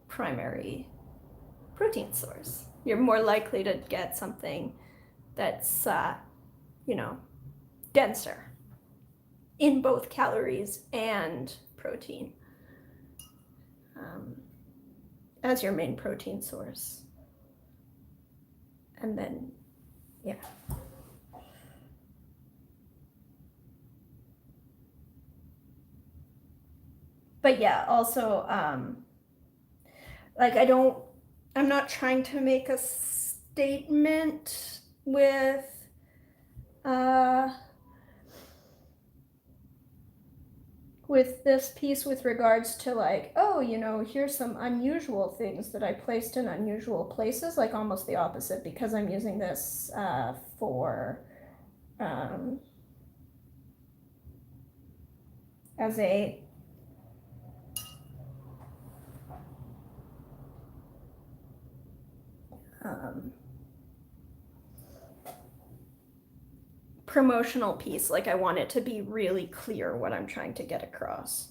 primary protein source. You're more likely to get something that's, denser in both calories and protein as your main protein source. And then, yeah. But yeah, also, like I'm not trying to make a statement with this piece with regards to like, oh, here's some unusual things that I placed in unusual places, like almost the opposite, because I'm using this for as a promotional piece. Like I want it to be really clear what I'm trying to get across.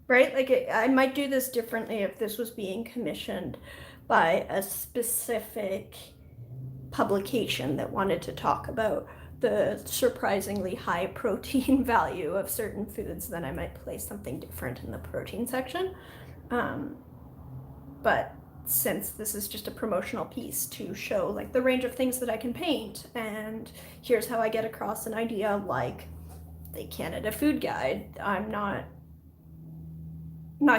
Right? Like I might do this differently if this was being commissioned by a specific publication that wanted to talk about the surprisingly high protein value of certain foods, then I might place something different in the protein section. But since this is just a promotional piece to show like the range of things that I can paint, and here's how I get across an idea like the Canada Food Guide, I'm not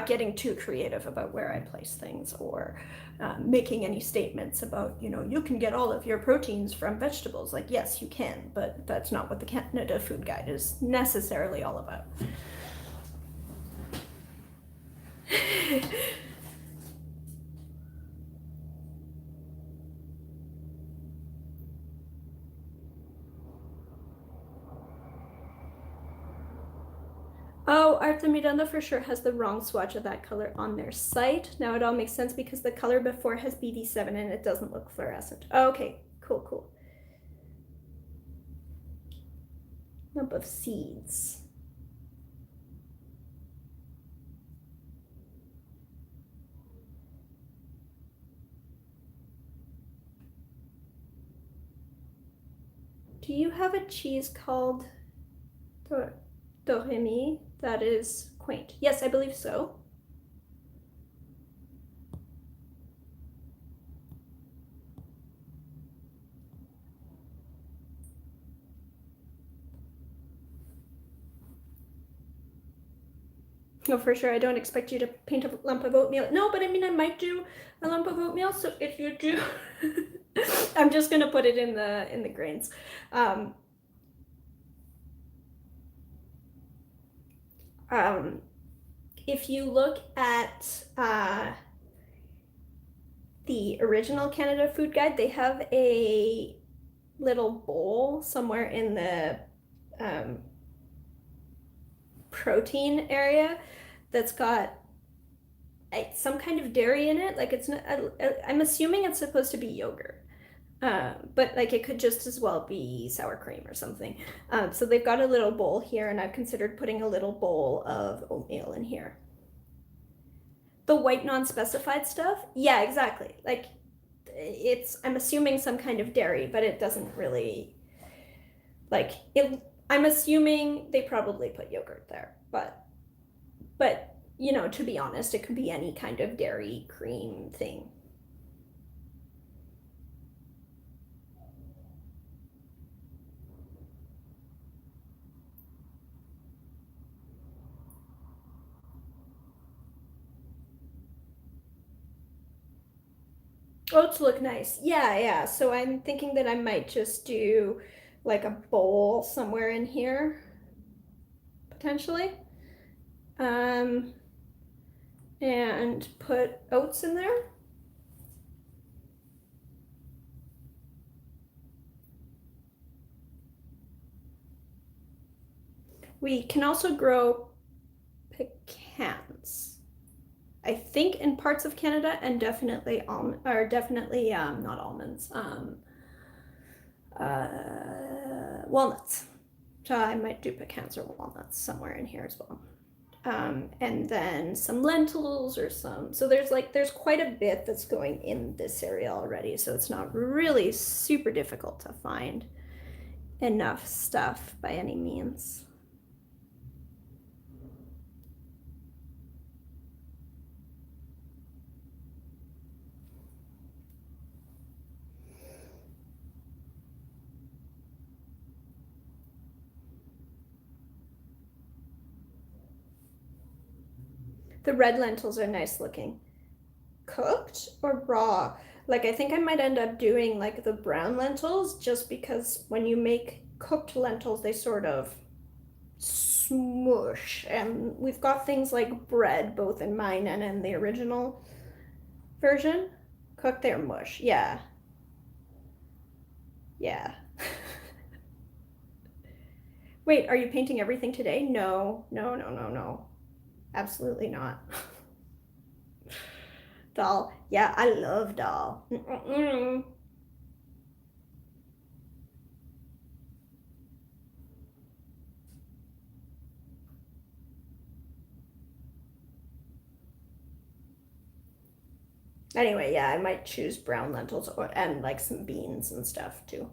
getting too creative about where I place things or making any statements about, you can get all of your proteins from vegetables. Like, yes, you can, but that's not what the Canada Food Guide is necessarily all about. Oh, Arthur Miranda for sure has the wrong swatch of that color on their site. Now it all makes sense because the color before has BD7 and it doesn't look fluorescent. Oh, okay, cool. Lump of seeds. Do you have a cheese called Doremi that is quaint? Yes, I believe so. No, for sure. I don't expect you to paint a lump of oatmeal. No, but I mean, I might do a lump of oatmeal. So if you do, I'm just gonna put it in the grains. If you look at the original Canada Food Guide, they have a little bowl somewhere in the protein area that's got some kind of dairy in it. Like it's not, I'm assuming it's supposed to be yogurt. But like it could just as well be sour cream or something. So they've got a little bowl here, and I've considered putting a little bowl of oatmeal in here. The white non-specified stuff? Yeah, exactly. Like I'm assuming some kind of dairy, but it doesn't really like it. I'm assuming they probably put yogurt there, but you know, to be honest, it could be any kind of dairy cream thing. Oats look nice. Yeah, yeah. So I'm thinking that I might just do like a bowl somewhere in here, potentially. Um, and put oats in there. We can also grow pecans. I think in parts of Canada, and definitely not almonds, walnuts. So I might do pecans or walnuts somewhere in here as well. And then some lentils or some. So there's quite a bit that's going in this area already. So it's not really super difficult to find enough stuff by any means. The red lentils are nice looking. Cooked or raw? Like I think I might end up doing like the brown lentils just because when you make cooked lentils, they sort of smush. And we've got things like bread both in mine and in the original version. Cooked, they're mush. Yeah. Yeah. Wait, are you painting everything today? No, no, no, no, no. Absolutely not. Doll. Yeah, I love doll. Mm-mm-mm. Anyway, yeah, I might choose brown lentils and like some beans and stuff too.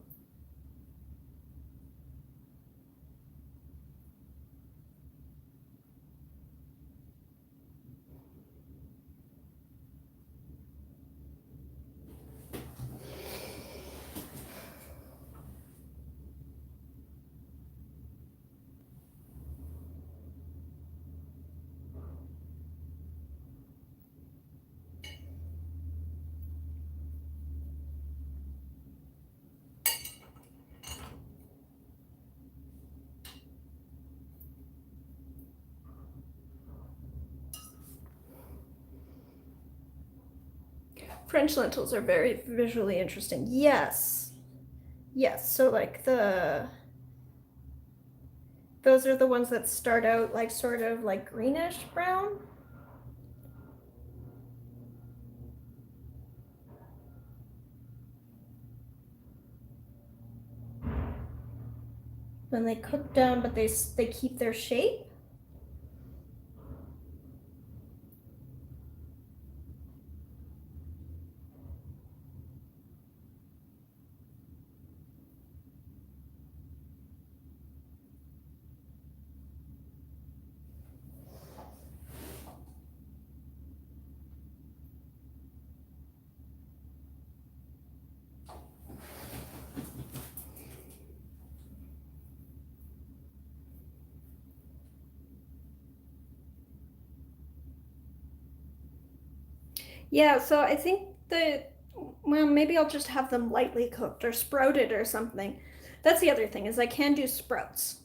French lentils are very visually interesting. Yes. Yes. So like those are the ones that start out like sort of like greenish brown. Then they cook down, but they keep their shape. Yeah, so I think well, maybe I'll just have them lightly cooked or sprouted or something. That's the other thing is I can do sprouts.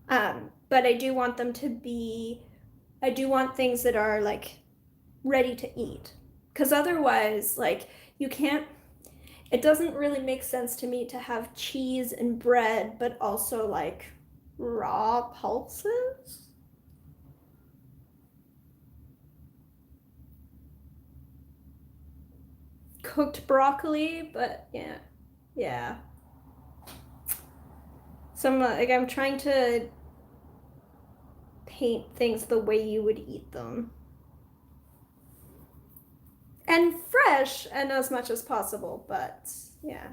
But I do want them to be, I do want things that are like ready to eat. Because otherwise, like, you can't, it doesn't really make sense to me to have cheese and bread, but also like raw pulses. cooked broccoli, but yeah, yeah. So I'm trying to paint things the way you would eat them. And fresh and as much as possible, but yeah.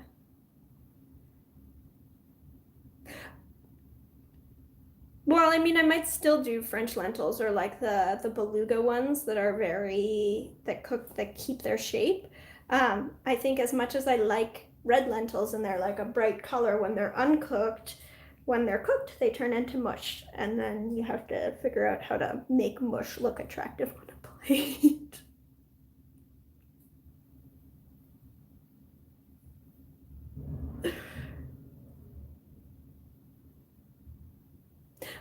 Well, I mean, I might still do French lentils or like the beluga ones that are that keep their shape. I think as much as I like red lentils and they're like a bright color when they're uncooked, when they're cooked, they turn into mush, and then you have to figure out how to make mush look attractive on a plate.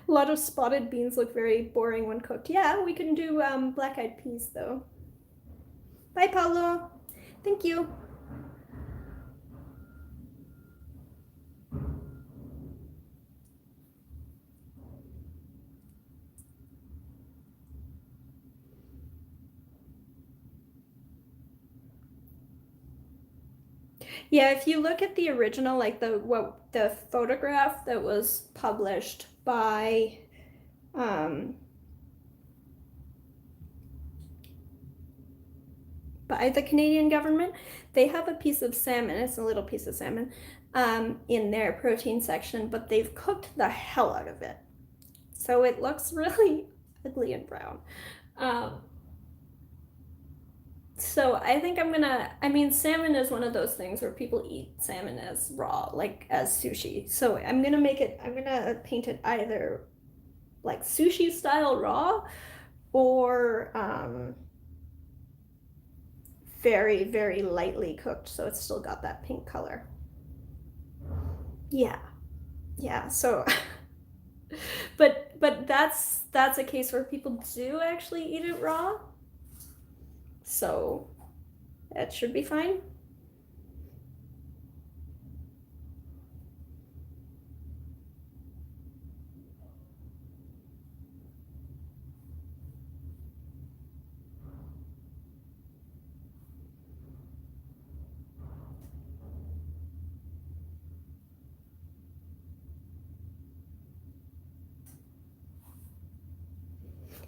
A lot of spotted beans look very boring when cooked. Yeah, we can do black-eyed peas though. Bye, Paulo. Thank you. Yeah, if you look at the original, like the photograph that was published um, by the Canadian government, they have a piece of salmon. It's a little piece of salmon in their protein section, but they've cooked the hell out of it, so it looks really ugly and brown. Um, So I think I mean, salmon is one of those things where people eat salmon as raw, like as sushi. So I'm gonna paint it either like sushi style raw or very, very lightly cooked. So it's still got that pink color. Yeah. Yeah. So, but that's a case where people do actually eat it raw. So that should be fine.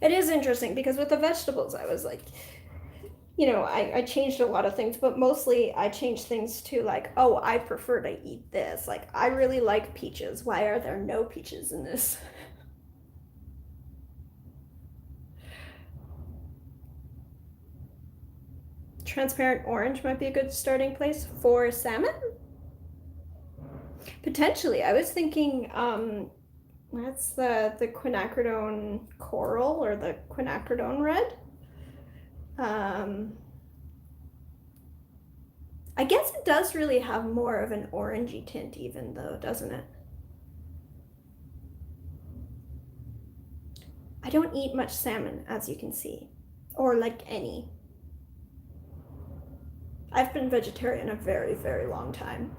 It is interesting because with the vegetables, I was like, I changed a lot of things, but mostly I changed things to like, oh, I prefer to eat this. Like, I really like peaches. Why are there no peaches in this? Transparent orange might be a good starting place for salmon. Potentially. I was thinking, that's the quinacridone coral or the quinacridone red. Um, I guess it does really have more of an orangey tint, even though, doesn't it? I don't eat much salmon, as you can see, or like any. I've been vegetarian a very, very long time.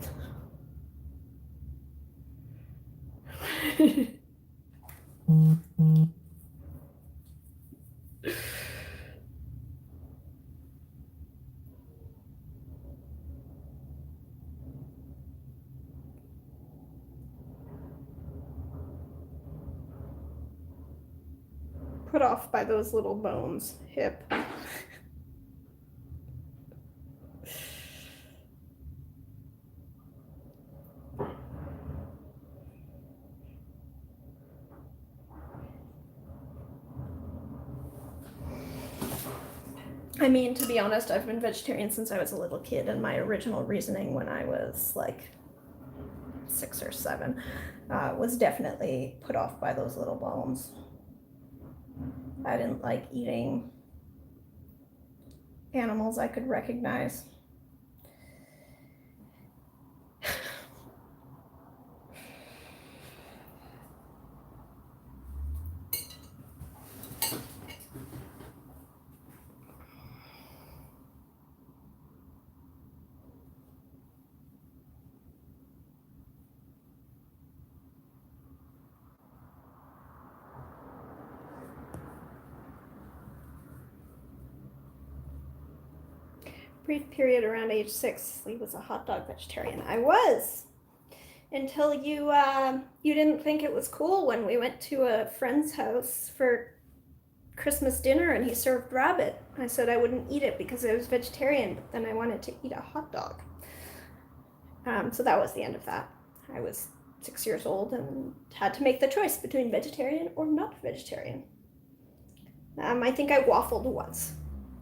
Put off by those little bones, hip. I mean, to be honest, I've been vegetarian since I was a little kid, and my original reasoning when I was like 6 or 7 was definitely put off by those little bones. I didn't like eating animals I could recognize. brief period around age 6, Lee was a hot dog vegetarian. I was. Until you didn't think it was cool when we went to a friend's house for Christmas dinner and he served rabbit. I said I wouldn't eat it because I was vegetarian, but then I wanted to eat a hot dog. So that was the end of that. I was 6 years old and had to make the choice between vegetarian or not vegetarian. I think I waffled once,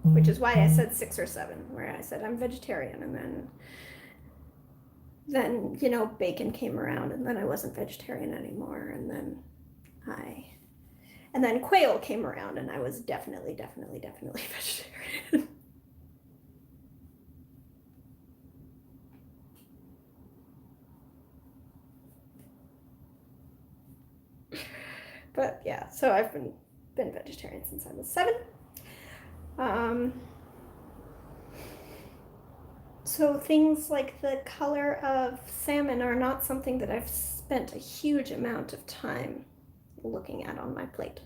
which is why I said 6 or 7, where I said I'm vegetarian, and then you know, bacon came around, and then I wasn't vegetarian anymore, and then quail came around, and I was definitely vegetarian. But yeah, so I've been vegetarian since I was 7. So things like the color of salmon are not something that I've spent a huge amount of time looking at on my plate.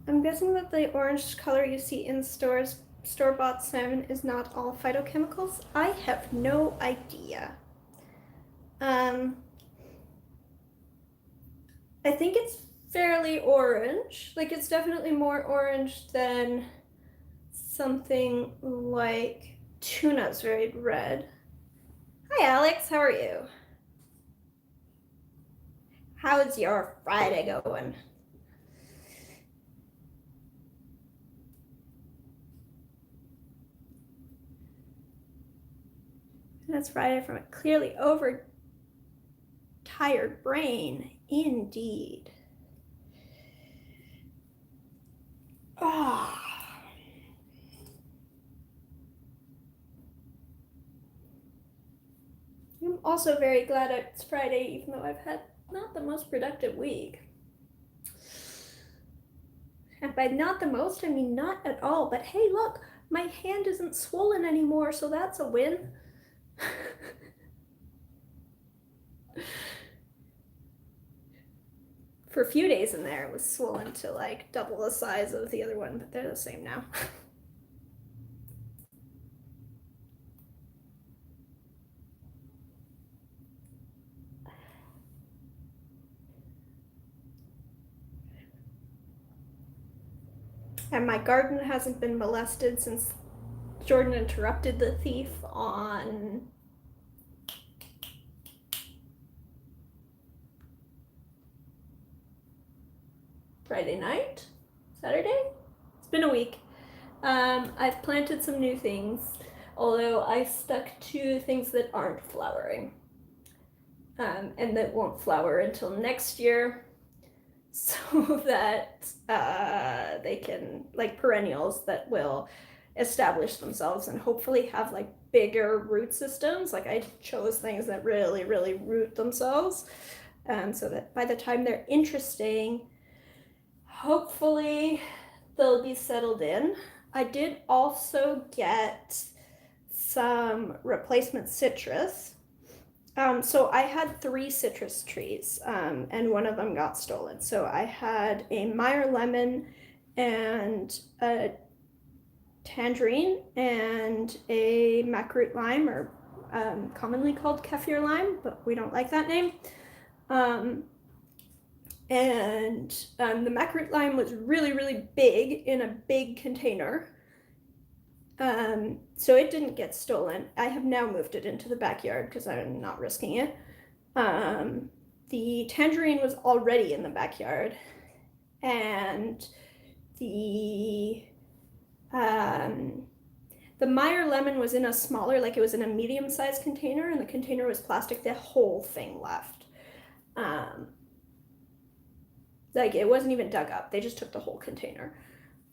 I'm guessing that the orange color you see in store-bought salmon is not all phytochemicals. I have no idea. I think it's fairly orange. Like, it's definitely more orange than something like tuna's very red. Hi, Alex. How are you? How's your Friday going? That's Friday from a clearly overtired brain. Indeed. Oh. I'm also very glad it's Friday, even though I've had not the most productive week. And by not the most, I mean not at all. But hey, look, my hand isn't swollen anymore, so that's a win. For a few days in there, it was swollen to like double the size of the other one, but they're the same now. And my garden hasn't been molested since Jordan interrupted the thief on Friday night? Saturday? It's been a week. I've planted some new things, although I stuck to things that aren't flowering. And that won't flower until next year, so that they can, like perennials that will establish themselves and hopefully have like bigger root systems. Like I chose things that really root themselves, so that by the time they're interesting, hopefully they'll be settled in. I did also get some replacement citrus. So I had 3 citrus trees, and one of them got stolen. So I had a Meyer lemon and a tangerine and a macaroot lime, or commonly called Kaffir lime, but we don't like that name. And the macaroot lime was really, really big in a big container. So it didn't get stolen. I have now moved it into the backyard because I'm not risking it. The tangerine was already in the backyard, and the Meyer lemon was in a smaller, like it was in a medium-sized container, and the container was plastic. The whole thing left. Like it wasn't even dug up. They just took the whole container.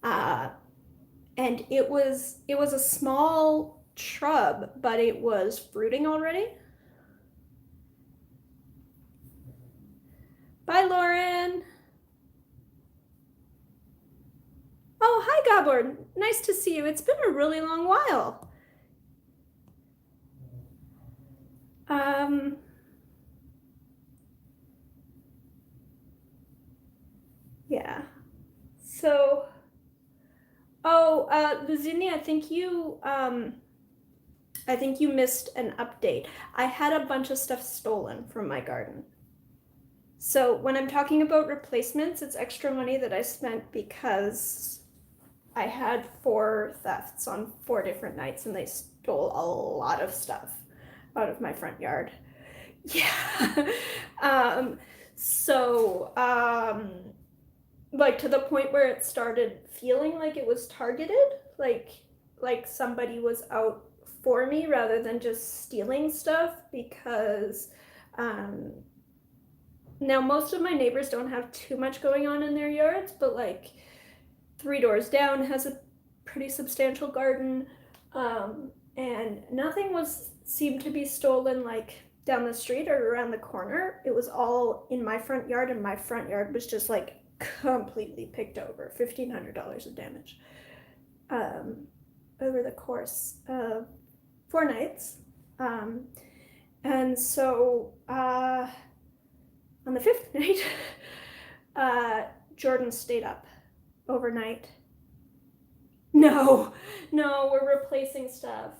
And it was a small shrub, but it was fruiting already. Bye, Lauren. Oh, hi, Gabor. Nice to see you. It's been a really long while. Yeah. So, Luzinia, I think you missed an update. I had a bunch of stuff stolen from my garden. So when I'm talking about replacements, it's extra money that I spent because I had 4 thefts on 4 different nights, and they stole a lot of stuff out of my front yard. Yeah. Like to the point where it started feeling like it was targeted, like somebody was out for me rather than just stealing stuff, because now most of my neighbors don't have too much going on in their yards, but like 3 doors down has a pretty substantial garden, and nothing seemed to be stolen like down the street or around the corner. It was all in my front yard, and my front yard was just like completely picked over. $1,500 of damage over the course of 4 nights. And so on the 5th night, Jordan stayed up overnight. No, we're replacing stuff.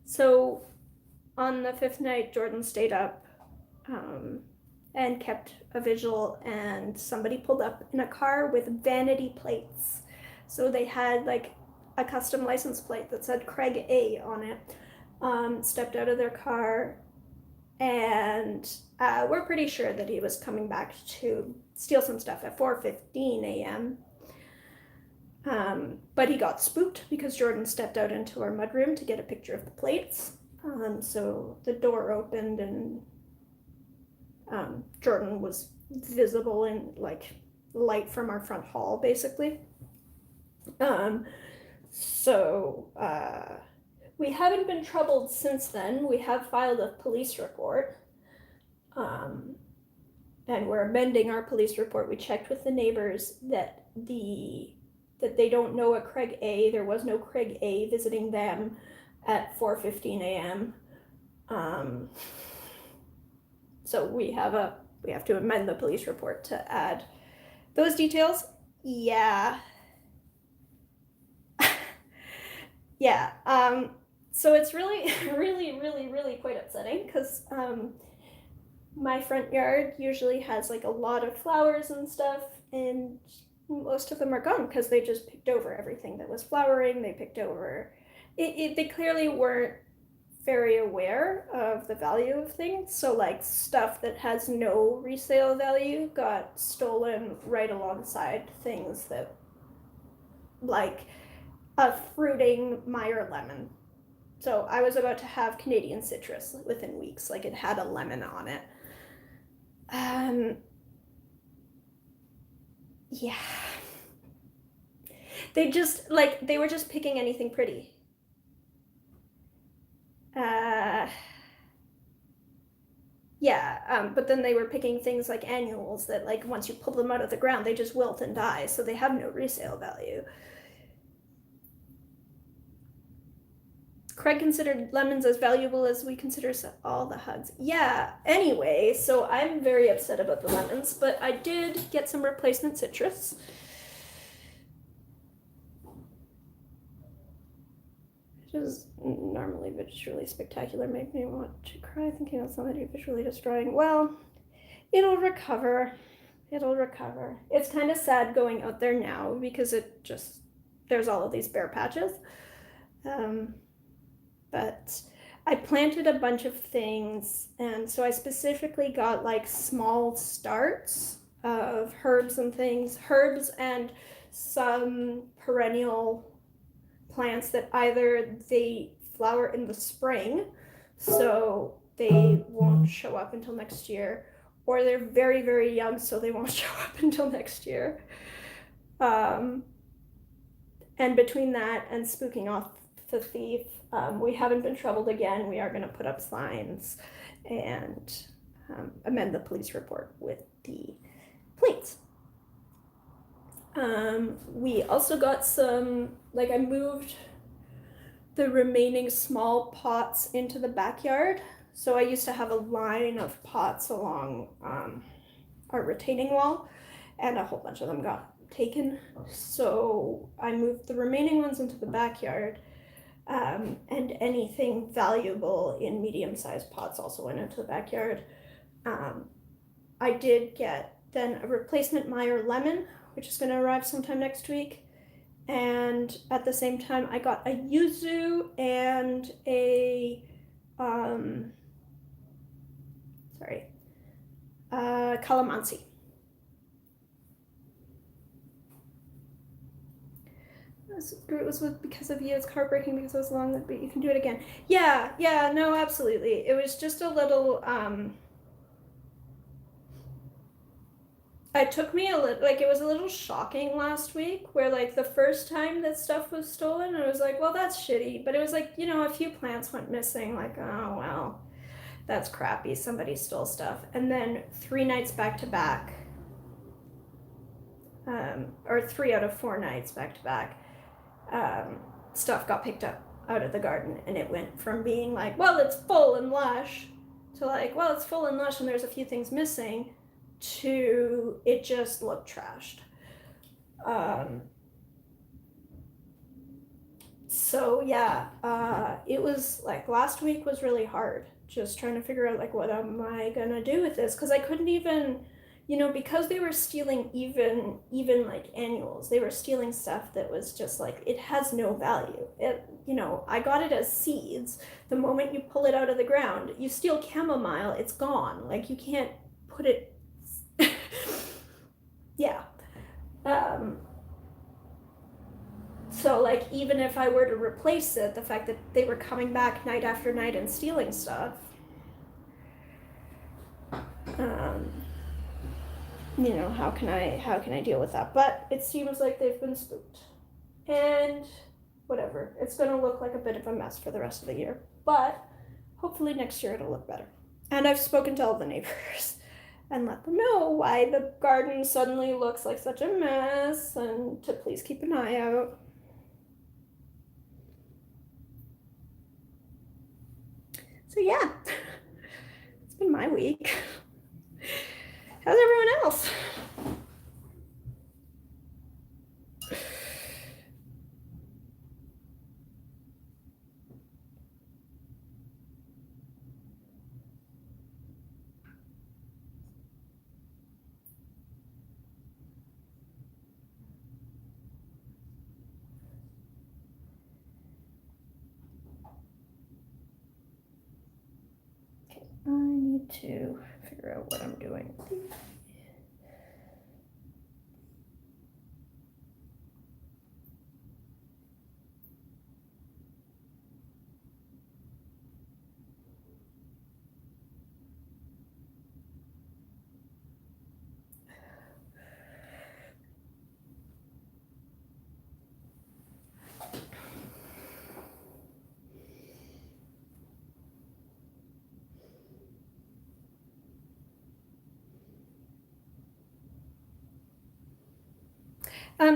So on the 5th night, Jordan stayed up and kept a vigil, and somebody pulled up in a car with vanity plates. So they had like a custom license plate that said Craig A on it, stepped out of their car, and we're pretty sure that he was coming back to steal some stuff at 4:15 a.m. But he got spooked because Jordan stepped out into our mudroom to get a picture of the plates. So the door opened, and Jordan was visible in like light from our front hall, basically. We haven't been troubled since then. We have filed a police report, and we're amending our police report. We checked with the neighbors that they don't know a Craig A. There was no Craig A visiting them at 4:15 a.m. So we have to amend the police report to add those details. Yeah. Yeah. So it's really, really, really, really quite upsetting, because my front yard usually has like a lot of flowers and stuff, and most of them are gone because they just picked over everything that was flowering. They picked over they clearly weren't very aware of the value of things. So like stuff that has no resale value got stolen right alongside things that, like a fruiting Meyer lemon. So I was about to have Canadian citrus within weeks. Like it had a lemon on it. Yeah. They were just picking anything pretty. Yeah, but then they were picking things like annuals that, like, once you pull them out of the ground, they just wilt and die, so they have no resale value. Craig considered lemons as valuable as we consider all the hugs. Yeah, anyway, so I'm very upset about the lemons, but I did get some replacement citrus. which is normally visually spectacular, make me want to cry thinking of somebody visually destroying. Well, it'll recover. It'll recover. It's kind of sad going out there now because there's all of these bare patches. But I planted a bunch of things, and so I specifically got like small starts of herbs and some perennial plants that either they flower in the spring, so they won't show up until next year, or they're very, very young, so they won't show up until next year. And between that and spooking off the thief, we haven't been troubled again. We are going to put up signs and amend the police report with the plates. We also got some, I moved the remaining small pots into the backyard. So I used to have a line of pots along our retaining wall, and a whole bunch of them got taken. So I moved the remaining ones into the backyard, and anything valuable in medium-sized pots also went into the backyard. I did get then a replacement Meyer lemon, which is going to arrive sometime next week. And at the same time, I got a yuzu and a calamansi. It was because of you. It's heartbreaking because it was long, but you can do it again. Yeah, no, absolutely. It was just a little, it took me it was a little shocking last week where the first time that stuff was stolen, I was like, well, that's shitty. But it was a few plants went missing, oh, well, that's crappy. Somebody stole stuff. And then 3 nights back to back, or 3 out of 4 nights back to back, stuff got picked up out of the garden, and it went from being well, it's full and lush, to well, it's full and lush and there's a few things missing, to it just looked trashed. So yeah, it was last week was really hard, just trying to figure out what am I gonna do with this, because I couldn't even, because they were stealing even annuals, they were stealing stuff that was just it has no value. I got it as seeds. The moment you pull it out of the ground, you steal chamomile, it's gone. You can't put it. Yeah. So even if I were to replace it, the fact that they were coming back night after night and stealing stuff, how can I deal with that? But it seems like they've been spooked, and whatever, it's going to look like a bit of a mess for the rest of the year, but hopefully next year it'll look better. And I've spoken to all the neighbors and let them know why the garden suddenly looks like such a mess, and to please keep an eye out. So yeah, it's been my week. How's everyone else? I need to figure out what I'm doing.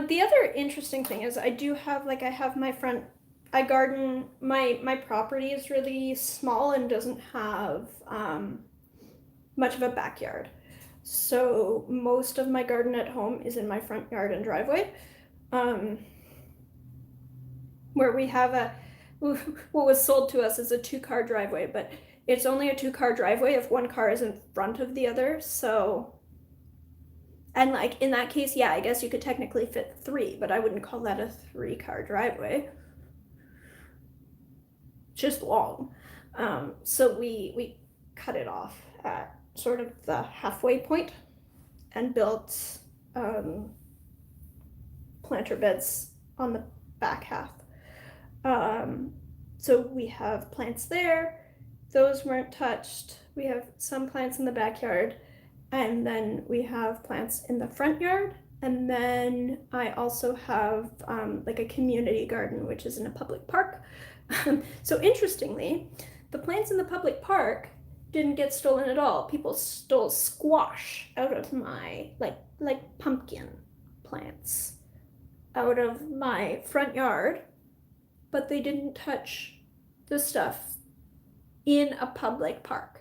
The other interesting thing is I do have, I have my front, I garden, my property is really small and doesn't have much of a backyard. So most of my garden at home is in my front yard and driveway, where we have what was sold to us is a 2-car driveway, but it's only a 2-car driveway if one car is in front of the other. So, and like in that case, yeah, I guess you could technically fit 3, but I wouldn't call that a 3-car driveway. Just long. So we cut it off at sort of the halfway point and built planter beds on the back half. So we have plants there. Those weren't touched. We have some plants in the backyard, and then we have plants in the front yard. And then I also have like a community garden, which is in a public park. So interestingly, the plants in the public park didn't get stolen at all. People stole squash out of my, like pumpkin plants out of my front yard, but they didn't touch the stuff in a public park.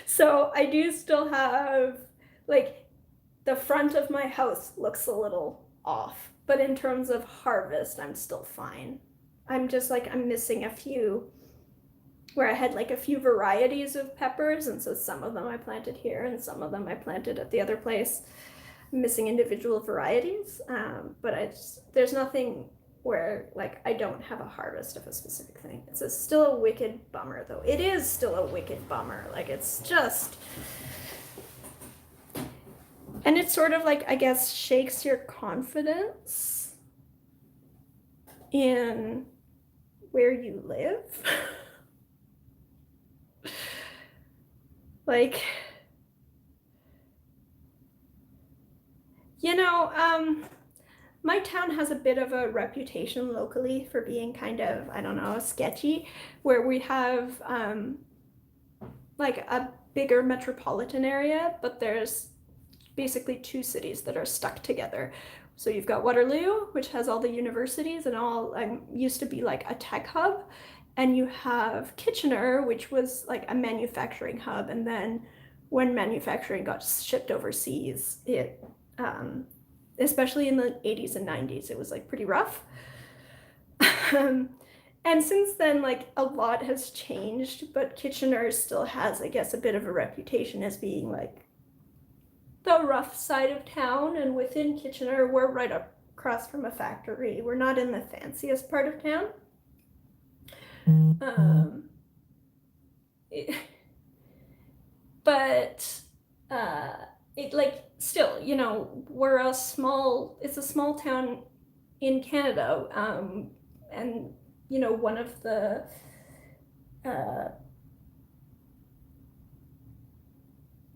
So I do still have, like, the front of my house looks a little off, but in terms of harvest, I'm still fine. I'm just like, I'm missing a few where I had like a few varieties of peppers, and so some of them I planted here and some of them I planted at the other place. I'm missing individual varieties, but there's nothing where like I don't have a harvest of a specific thing. It's still a wicked bummer though. It is still a wicked bummer. Like it's just, and it sort of like, I guess, shakes your confidence in where you live. Like, you know, my town has a bit of a reputation locally for being kind of, I don't know, sketchy, where we have like a bigger metropolitan area, but there's basically 2 cities that are stuck together. So you've got Waterloo, which has all the universities and all, used to be like a tech hub, and you have Kitchener, which was like a manufacturing hub, and then when manufacturing got shipped overseas, it especially in the 80s and 90s, it was like pretty rough. And since then, like a lot has changed, but Kitchener still has, I guess, a bit of a reputation as being like the rough side of town. And within Kitchener, we're right across from a factory. We're not in the fanciest part of town. But it like still, you know, it's a small town in Canada, and you know, one of the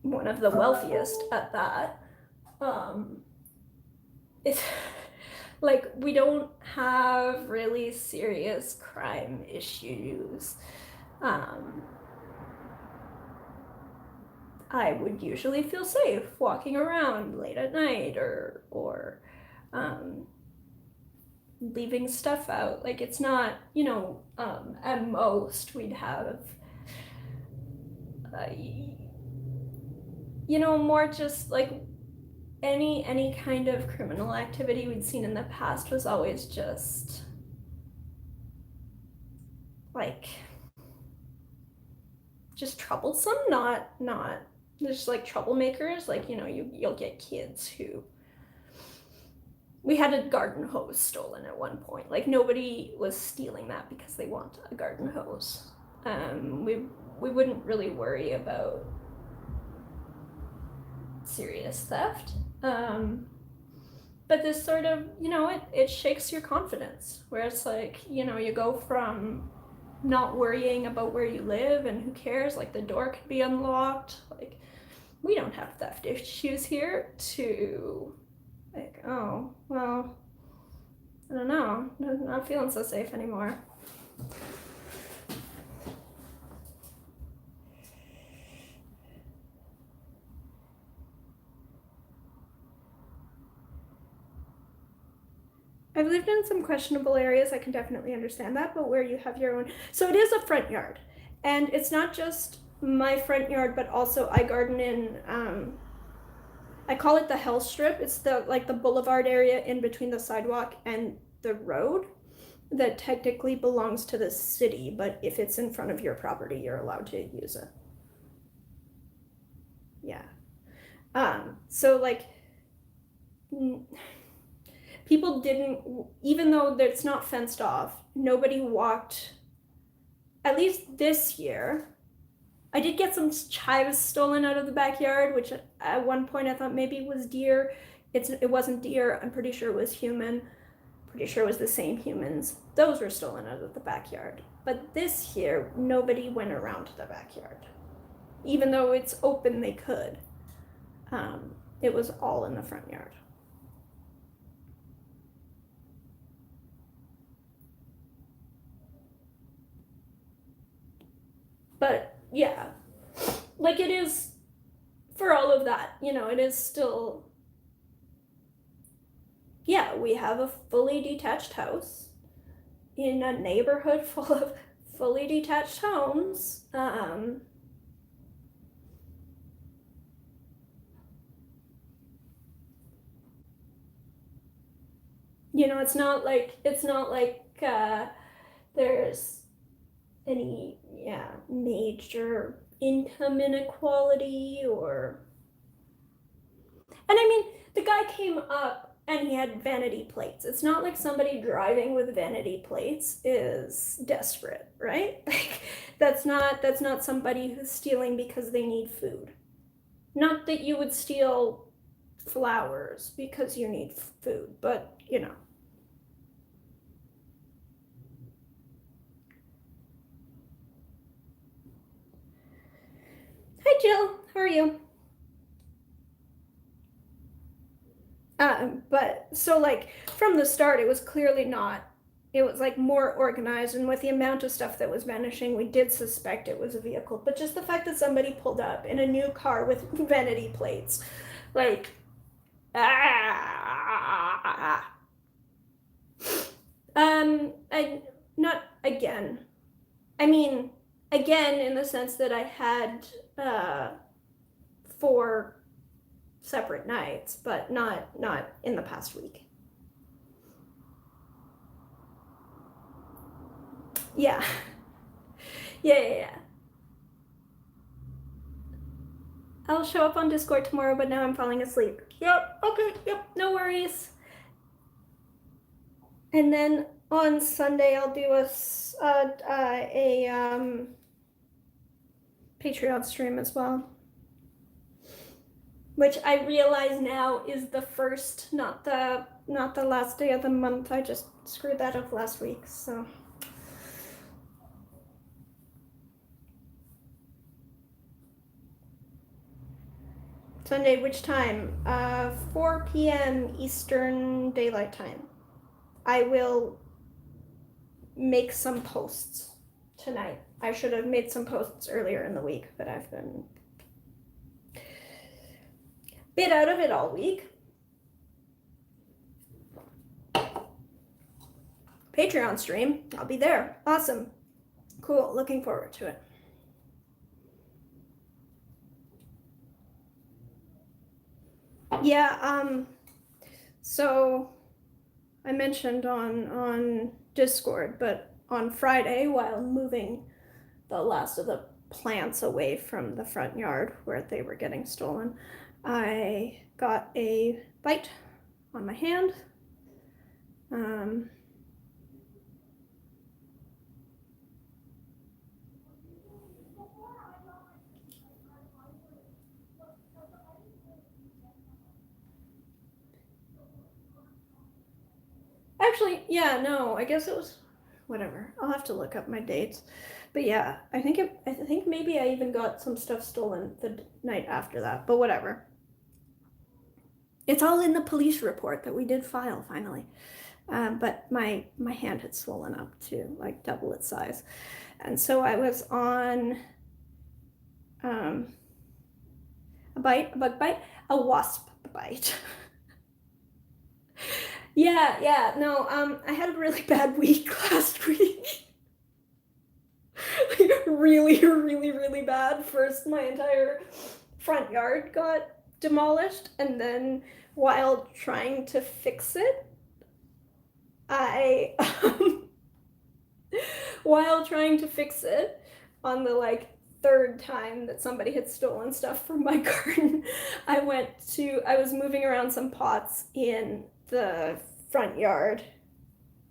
wealthiest at that. It's like we don't have really serious crime issues. I would usually feel safe walking around late at night or leaving stuff out. Like it's not, you know, at most we'd have, you know, more just like any kind of criminal activity we'd seen in the past was always just like just troublesome, not just like troublemakers. Like, you know, you'll get kids who, we had a garden hose stolen at one point. Like nobody was stealing that because they want a garden hose. We wouldn't really worry about serious theft. But this sort of, you know, it shakes your confidence, where it's like, you know, you go from not worrying about where you live and who cares, like the door could be unlocked, like we don't have theft issues here, to like, oh, well, I don't know, I'm not feeling so safe anymore. I've lived in some questionable areas, I can definitely understand that, but where you have your own, so it is a front yard, and it's not just my front yard, but also I garden in I call it the hell strip. It's the boulevard area in between the sidewalk and the road that technically belongs to the city, but if it's in front of your property, you're allowed to use it. Yeah. So like people didn't, even though it's not fenced off, nobody walked, at least this year. I did get some chives stolen out of the backyard, which at one point I thought maybe was deer. It wasn't deer. I'm pretty sure it was human. Pretty sure it was the same humans. Those were stolen out of the backyard. But this year, nobody went around to the backyard. Even though it's open, they could. It was all in the front yard. But yeah, like it is, for all of that, you know, it is still, yeah, we have a fully detached house in a neighborhood full of fully detached homes. You know, it's not like there's any major income inequality or, and I mean, the guy came up and he had vanity plates. It's not like somebody driving with vanity plates is desperate, right? Like that's not somebody who's stealing because they need food. Not that you would steal flowers because you need food, but you know. Hi Jill, how are you? But so like from the start, it was clearly not. It was like more organized, and with the amount of stuff that was vanishing, we did suspect it was a vehicle. But just the fact that somebody pulled up in a new car with vanity plates, like, I not again. I mean, again in the sense that I had 4 separate nights, but not in the past week. Yeah. Yeah. I'll show up on Discord tomorrow, but now I'm falling asleep. Yep, okay, yep, no worries. And then on Sunday I'll do a Patreon stream as well, which I realize now is the first, not the last day of the month. I just screwed that up last week, so. Sunday, which time? 4 p.m. Eastern Daylight Time. I will make some posts tonight. I should have made some posts earlier in the week, but I've been a bit out of it all week. Patreon stream, I'll be there. Awesome. Cool, looking forward to it. Yeah, so I mentioned on Discord, but on Friday, while moving the last of the plants away from the front yard where they were getting stolen, I got a bite on my hand. Actually, yeah, no, I guess it was whatever. I'll have to look up my dates. But yeah, I think maybe I even got some stuff stolen the night after that, but whatever. It's all in the police report that we did file finally. But my hand had swollen up to like double its size. And so I was on a bug bite, a wasp bite. Yeah, no, I had a really bad week last week. Like, really bad. First, my entire front yard got demolished, and then while trying to fix it, I while trying to fix it on the like third time that somebody had stolen stuff from my garden, I was moving around some pots in the front yard.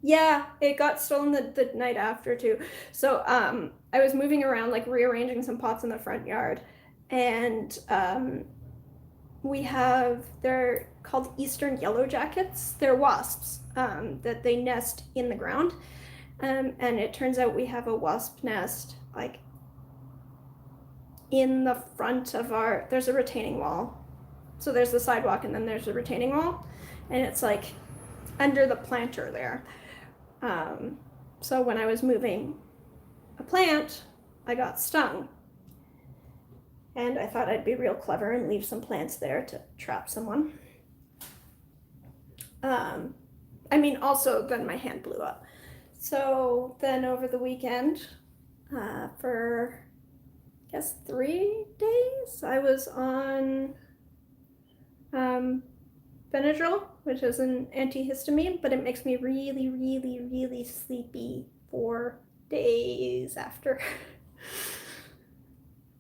Yeah, it got stolen the night after too. So I was moving around, like rearranging some pots in the front yard, and they're called eastern yellow jackets. They're wasps that they nest in the ground. And it turns out we have a wasp nest like in the front of there's a retaining wall. So there's the sidewalk and then there's a retaining wall, and it's like under the planter there. So when I was moving a plant, I got stung. And I thought I'd be real clever and leave some plants there to trap someone. Also then my hand blew up. So then over the weekend, for I guess 3 days, I was on Benadryl, which is an antihistamine, but it makes me really, really, really sleepy for days after.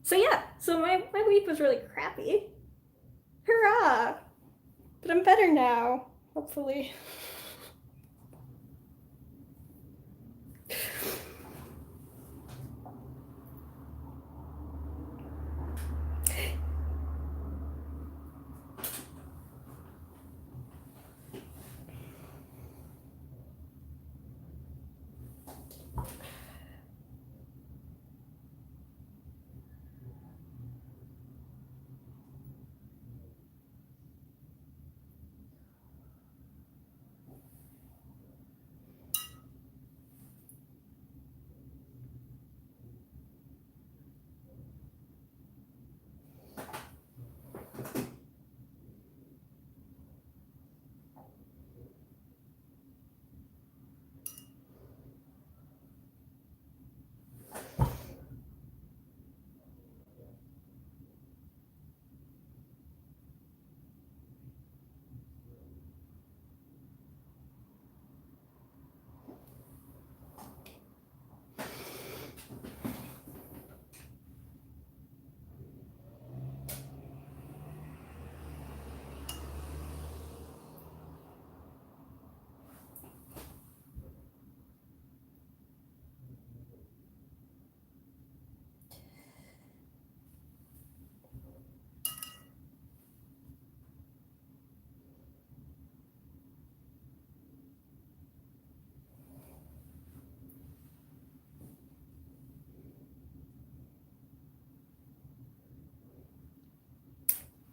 So yeah, so my week was really crappy. Hurrah! But I'm better now, hopefully.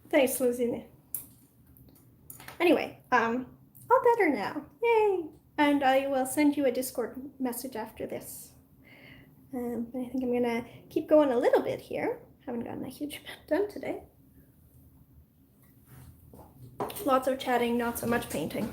Thanks, Lizzie. Anyway, all better now. Yay! And I will send you a Discord message after this. I think I'm gonna keep going a little bit here. Haven't gotten a huge amount done today. Lots of chatting, not so much painting.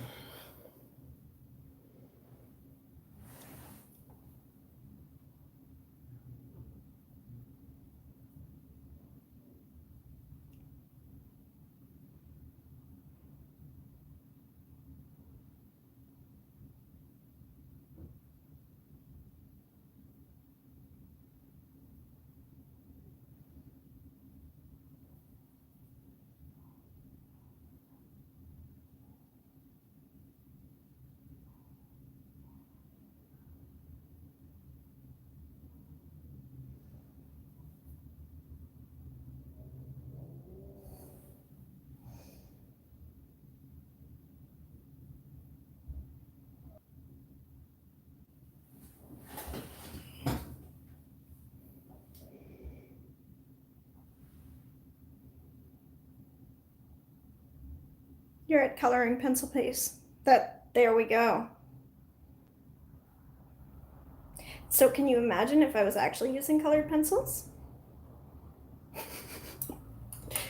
You're at coloring pencil paste. There we go. So can you imagine if I was actually using colored pencils?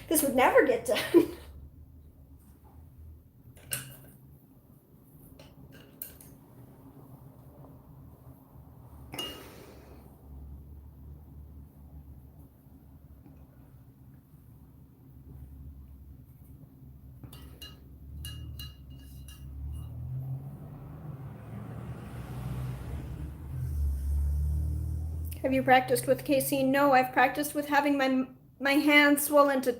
This would never get done. Have you practiced with casein? No, I've practiced with having my hand swollen to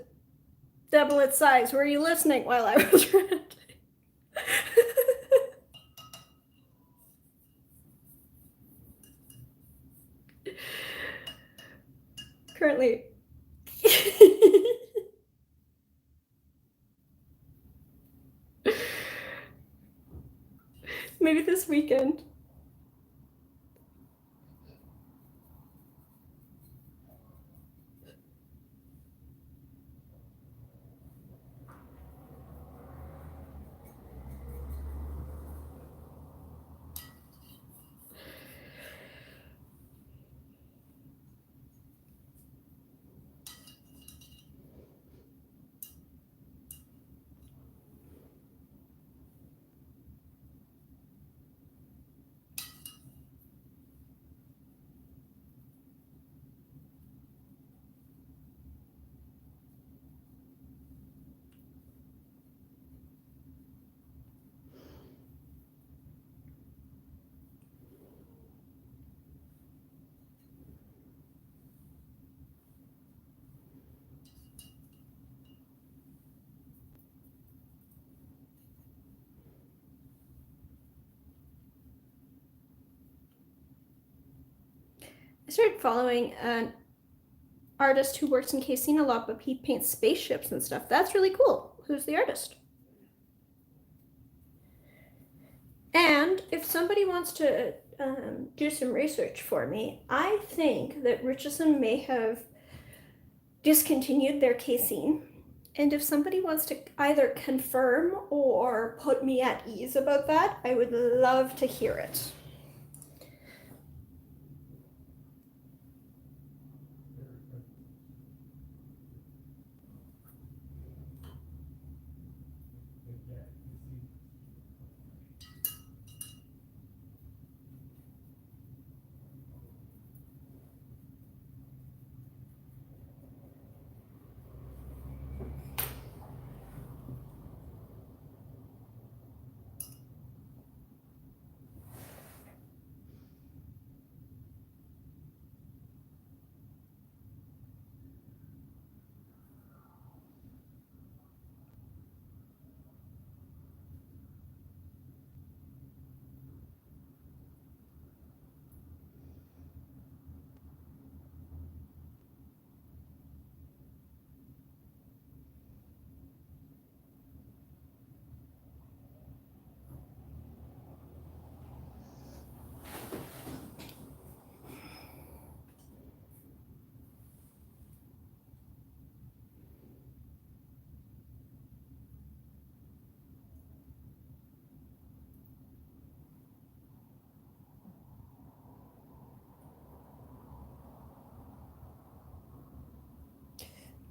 double its size. Were you listening while I was ranting? Currently. Maybe this weekend. I started following an artist who works in casein a lot, but he paints spaceships and stuff. That's really cool. Who's the artist? And if somebody wants to do some research for me, I think that Richardson may have discontinued their casein. And if somebody wants to either confirm or put me at ease about that, I would love to hear it.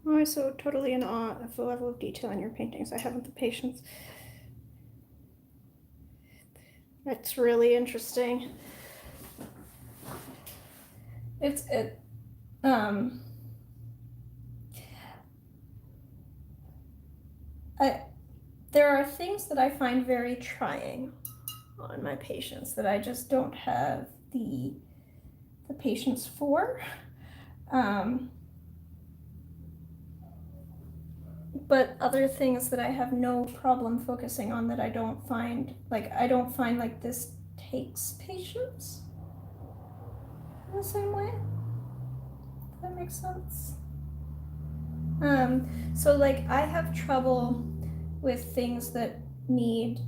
Oh, I'm so totally in awe of the level of detail in your paintings. I haven't the patience. That's really interesting. There are things that I find very trying on my patients that I just don't have the patience for. But other things that I have no problem focusing on that I don't find like this takes patience in the same way. If that makes sense. So like I have trouble with things that need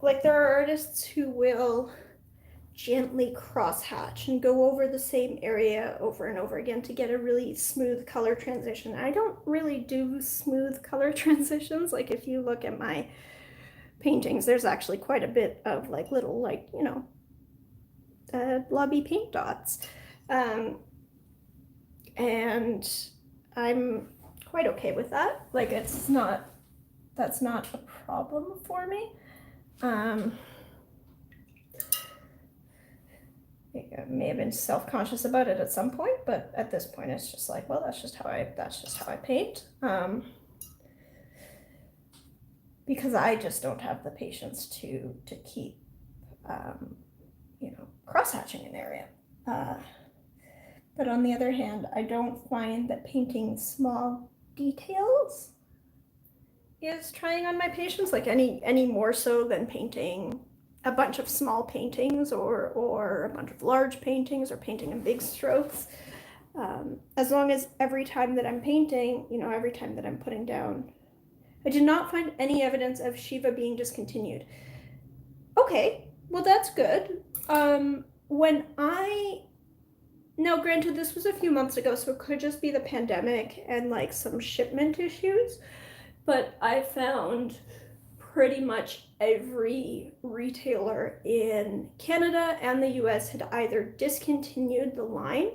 like there are artists who will gently crosshatch and go over the same area over and over again to get a really smooth color transition. I don't really do smooth color transitions. Like if you look at my paintings, there's actually quite a bit of like little like, you know, blobby paint dots. And I'm quite okay with that. Like that's not a problem for me. I may have been self-conscious about it at some point, but at this point it's just like, well, that's just how I paint. because I just don't have the patience to keep, cross-hatching an area. But on the other hand, I don't find that painting small details is trying on my patience, like any more so than painting a bunch of small paintings or a bunch of large paintings or painting in big strokes. As long as every time that I'm painting, every time that I'm putting down, I did not find any evidence of Shiva being discontinued. Okay, well that's good. Now granted, this was a few months ago, so it could just be the pandemic and like some shipment issues, but I found pretty much every retailer in Canada and the US had either discontinued the line,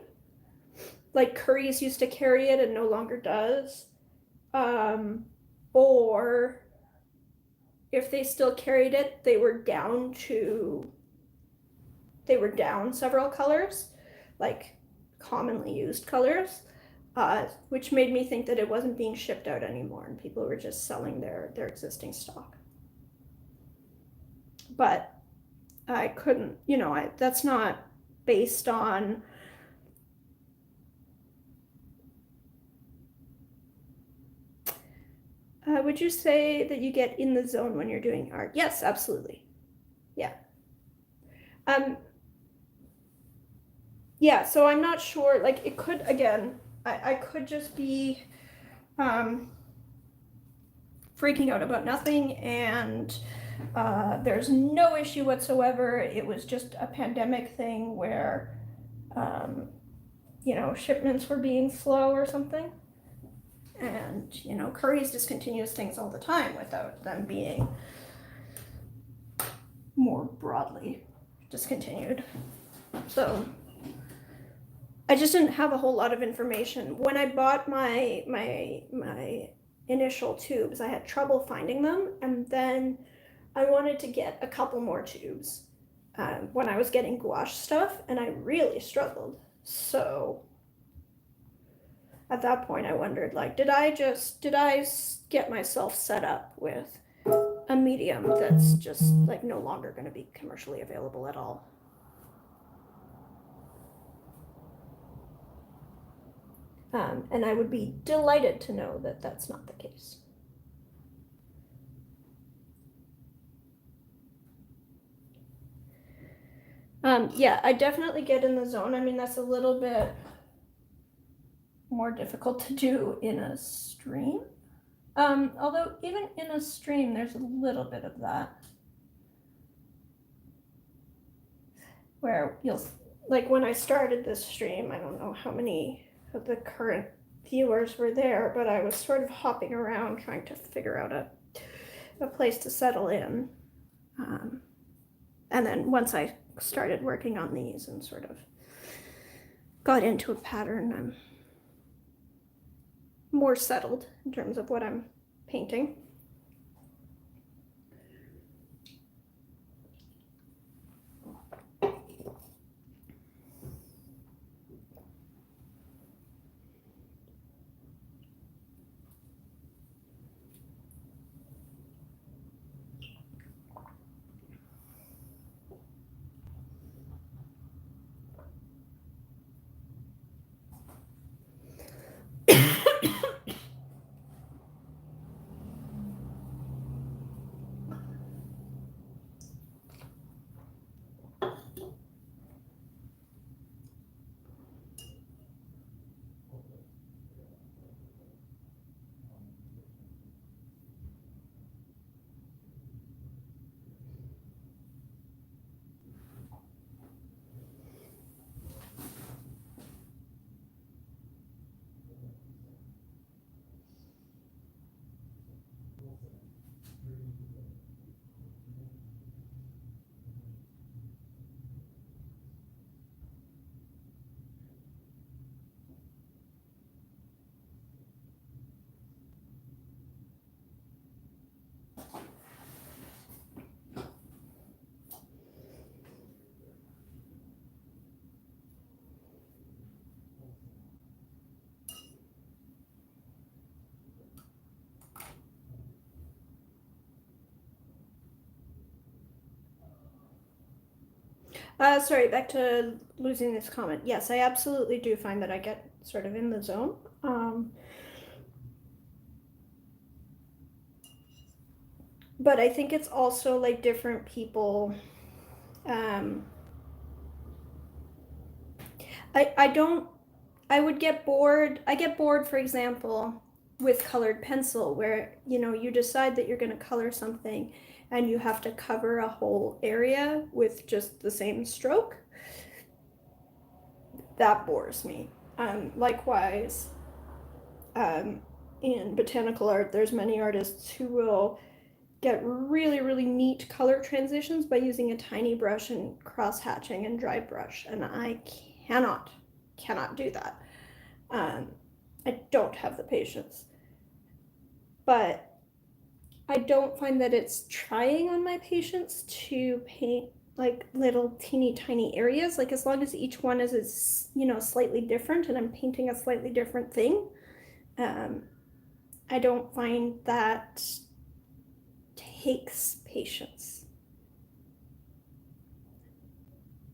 like Curry's used to carry it and no longer does, or if they still carried it, they were down several colors, like commonly used colors, which made me think that it wasn't being shipped out anymore and people were just selling their existing stock. But I couldn't, that's not based on would you say that you get in the zone when you're doing art? Yes, absolutely. Yeah. Yeah, so I'm not sure, like it could, again, I could just be freaking out about nothing and there's no issue whatsoever. It was just a pandemic thing where, shipments were being slow or something. And, Curry's discontinues things all the time without them being more broadly discontinued. So I just didn't have a whole lot of information. When I bought my initial tubes, I had trouble finding them, and then I wanted to get a couple more tubes when I was getting gouache stuff, and I really struggled. So at that point I wondered, like, did I get myself set up with a medium that's just like no longer going to be commercially available at all? And I would be delighted to know that that's not the case. Yeah, I definitely get in the zone. I mean, that's a little bit more difficult to do in a stream. Although even in a stream, there's a little bit of that. Where you'll, like when I started this stream, I don't know how many of the current viewers were there, but I was sort of hopping around trying to figure out a place to settle in. And then once I started working on these and sort of got into a pattern, I'm more settled in terms of what I'm painting. Sorry, back to losing this comment. Yes, I absolutely do find that I get sort of in the zone. But I think it's also like different people. I would get bored. I get bored, for example, with colored pencil, where you decide that you're going to color something and you have to cover a whole area with just the same stroke. That bores me. Likewise, in botanical art, there's many artists who will get really, really neat color transitions by using a tiny brush and cross-hatching and dry brush, and I cannot do that. I don't have the patience. But I don't find that it's trying on my patience to paint like little teeny tiny areas. Like as long as each one is slightly different and I'm painting a slightly different thing, I don't find that takes patience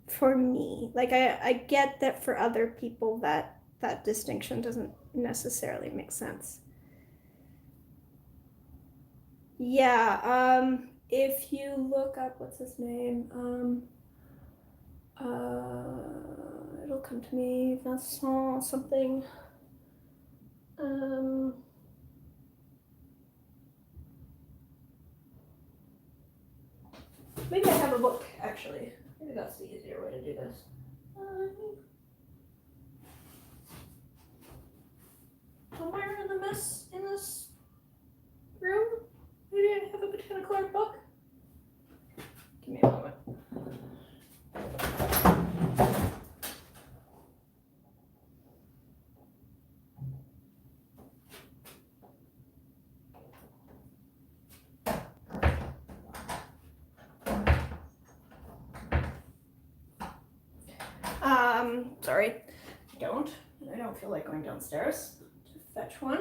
for me. Like I get that for other people that distinction doesn't necessarily make sense. Yeah, if you look up what's his name, it'll come to me, Vincent something. Maybe I have a book actually. Maybe that's the easier way to do this. Somewhere in this room, maybe I have a botanical art book. Give me a moment. Sorry, I don't feel like going downstairs to fetch one.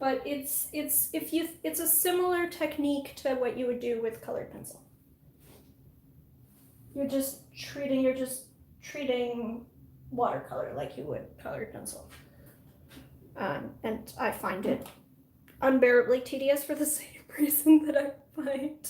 But it's a similar technique to what you would do with colored pencil. You're just treating watercolor like you would colored pencil. And I find it unbearably tedious for the same reason that I find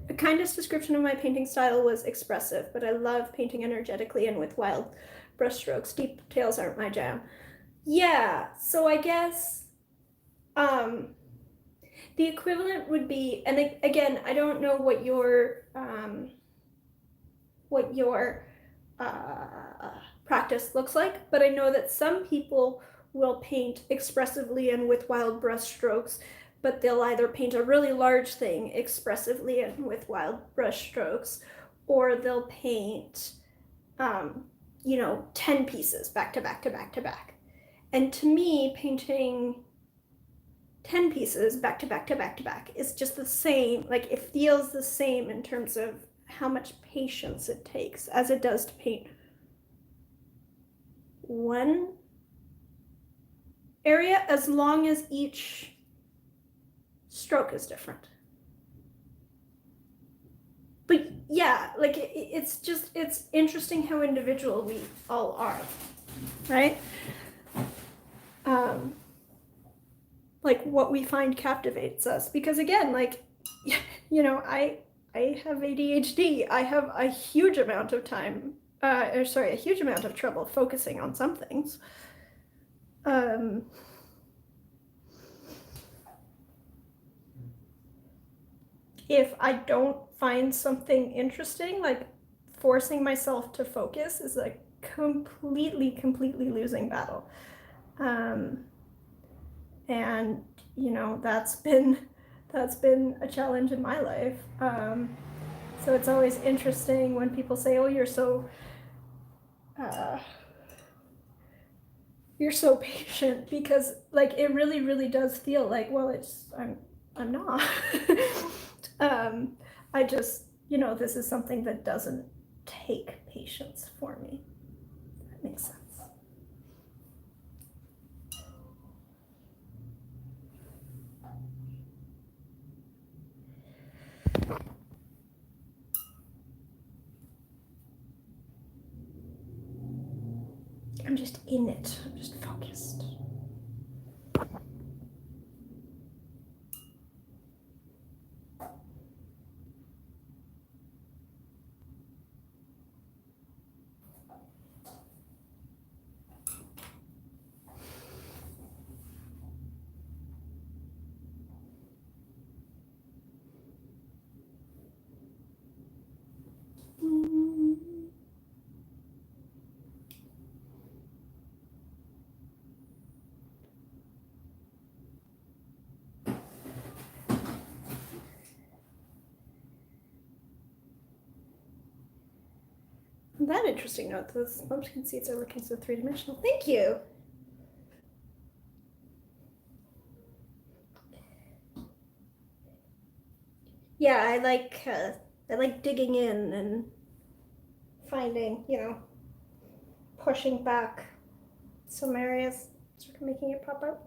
the kindest description of my painting style was expressive, but I love painting energetically and with wild brushstrokes. Deep details aren't my jam. Yeah, so I guess the equivalent would be, and again, I don't know what your practice looks like, but I know that some people will paint expressively and with wild brushstrokes, but they'll either paint a really large thing expressively and with wild brushstrokes, or they'll paint 10 pieces back to back to back to back. And to me, painting 10 pieces back to back to back to back is just the same. Like it feels the same in terms of how much patience it takes as it does to paint one area, as long as each stroke is different. But yeah, like it's interesting how individual we all are, right? Like what we find captivates us, because again, like I have ADHD. I have a huge amount of time, a huge amount of trouble focusing on some things. If I don't find something interesting, like forcing myself to focus is a completely losing battle. And that's been a challenge in my life. So it's always interesting when people say, "Oh, you're so patient," because like it really does feel like, well, I'm not. I just this is something that doesn't take patience for me. That makes sense. I'm just in it. I'm just focused. That interesting note. Those pumpkin seeds are looking so three-dimensional. Thank you. Yeah, I like digging in and finding, pushing back some areas, sort of making it pop out.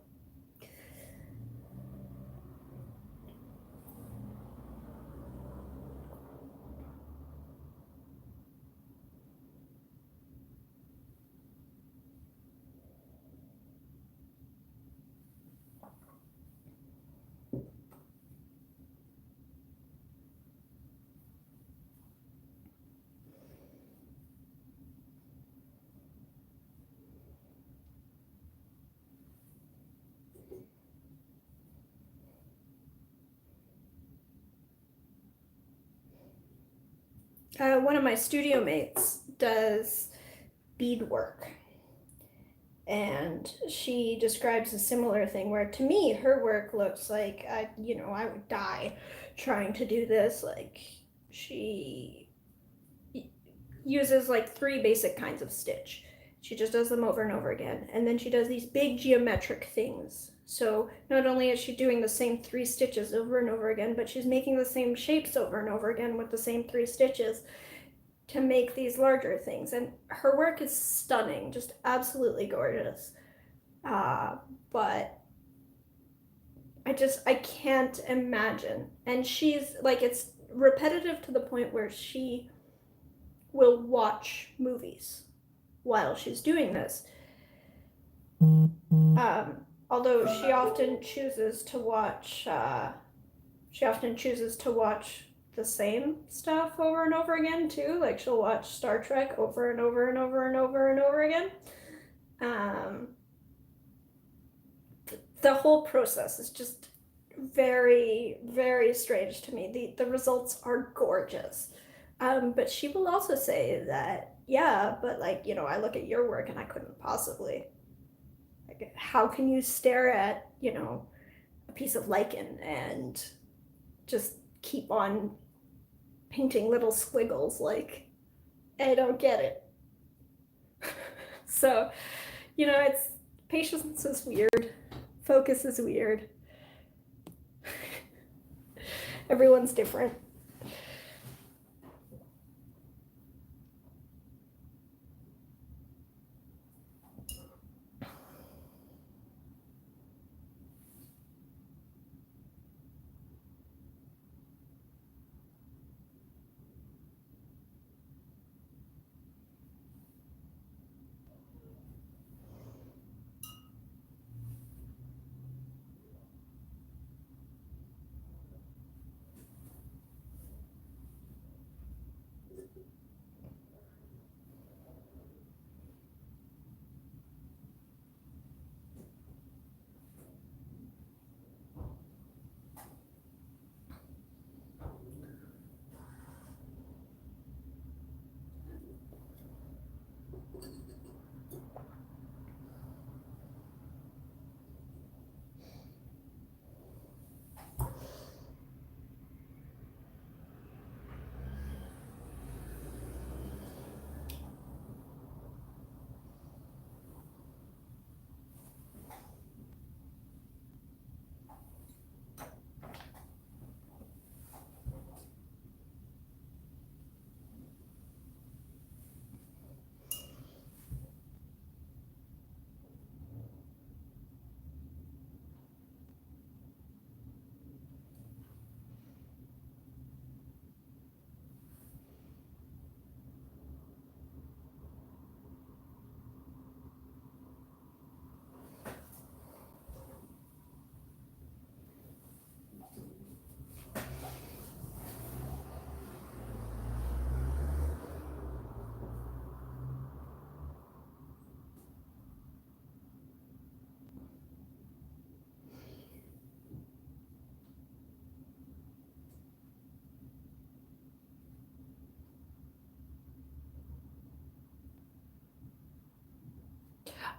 One of my studio mates does beadwork, and she describes a similar thing where, to me, her work looks like I would die trying to do this. Like, she uses like 3 basic kinds of stitch. She just does them over and over again, and then she does these big geometric things. So not only is she doing the same 3 stitches over and over again, but she's making the same shapes over and over again with the same 3 stitches to make these larger things. And her work is stunning, just absolutely gorgeous. But I can't imagine. And she's like, it's repetitive to the point where she will watch movies while she's doing this. Although she often chooses to watch the same stuff over and over again too. Like, she'll watch Star Trek over and over and over and over and over again. The whole process is just very, very strange to me. The results are gorgeous. But she will also say that, yeah, but like, I look at your work and I couldn't possibly. Like, how can you stare at, a piece of lichen and just keep on painting little squiggles? Like, I don't get it. So, it's patience is weird. Focus is weird. Everyone's different.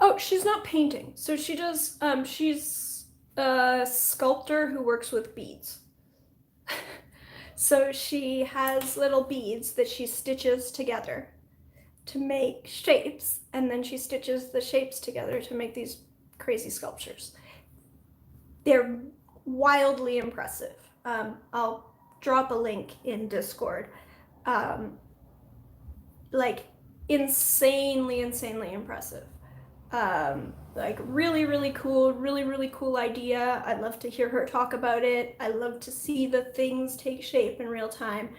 Oh, she's not painting. So she does, she's a sculptor who works with beads. So she has little beads that she stitches together to make shapes, and then she stitches the shapes together to make these crazy sculptures. They're wildly impressive. I'll drop a link in Discord. Like insanely impressive. Like really cool, really cool idea. I'd love to hear her talk about it. I love to see the things take shape in real time.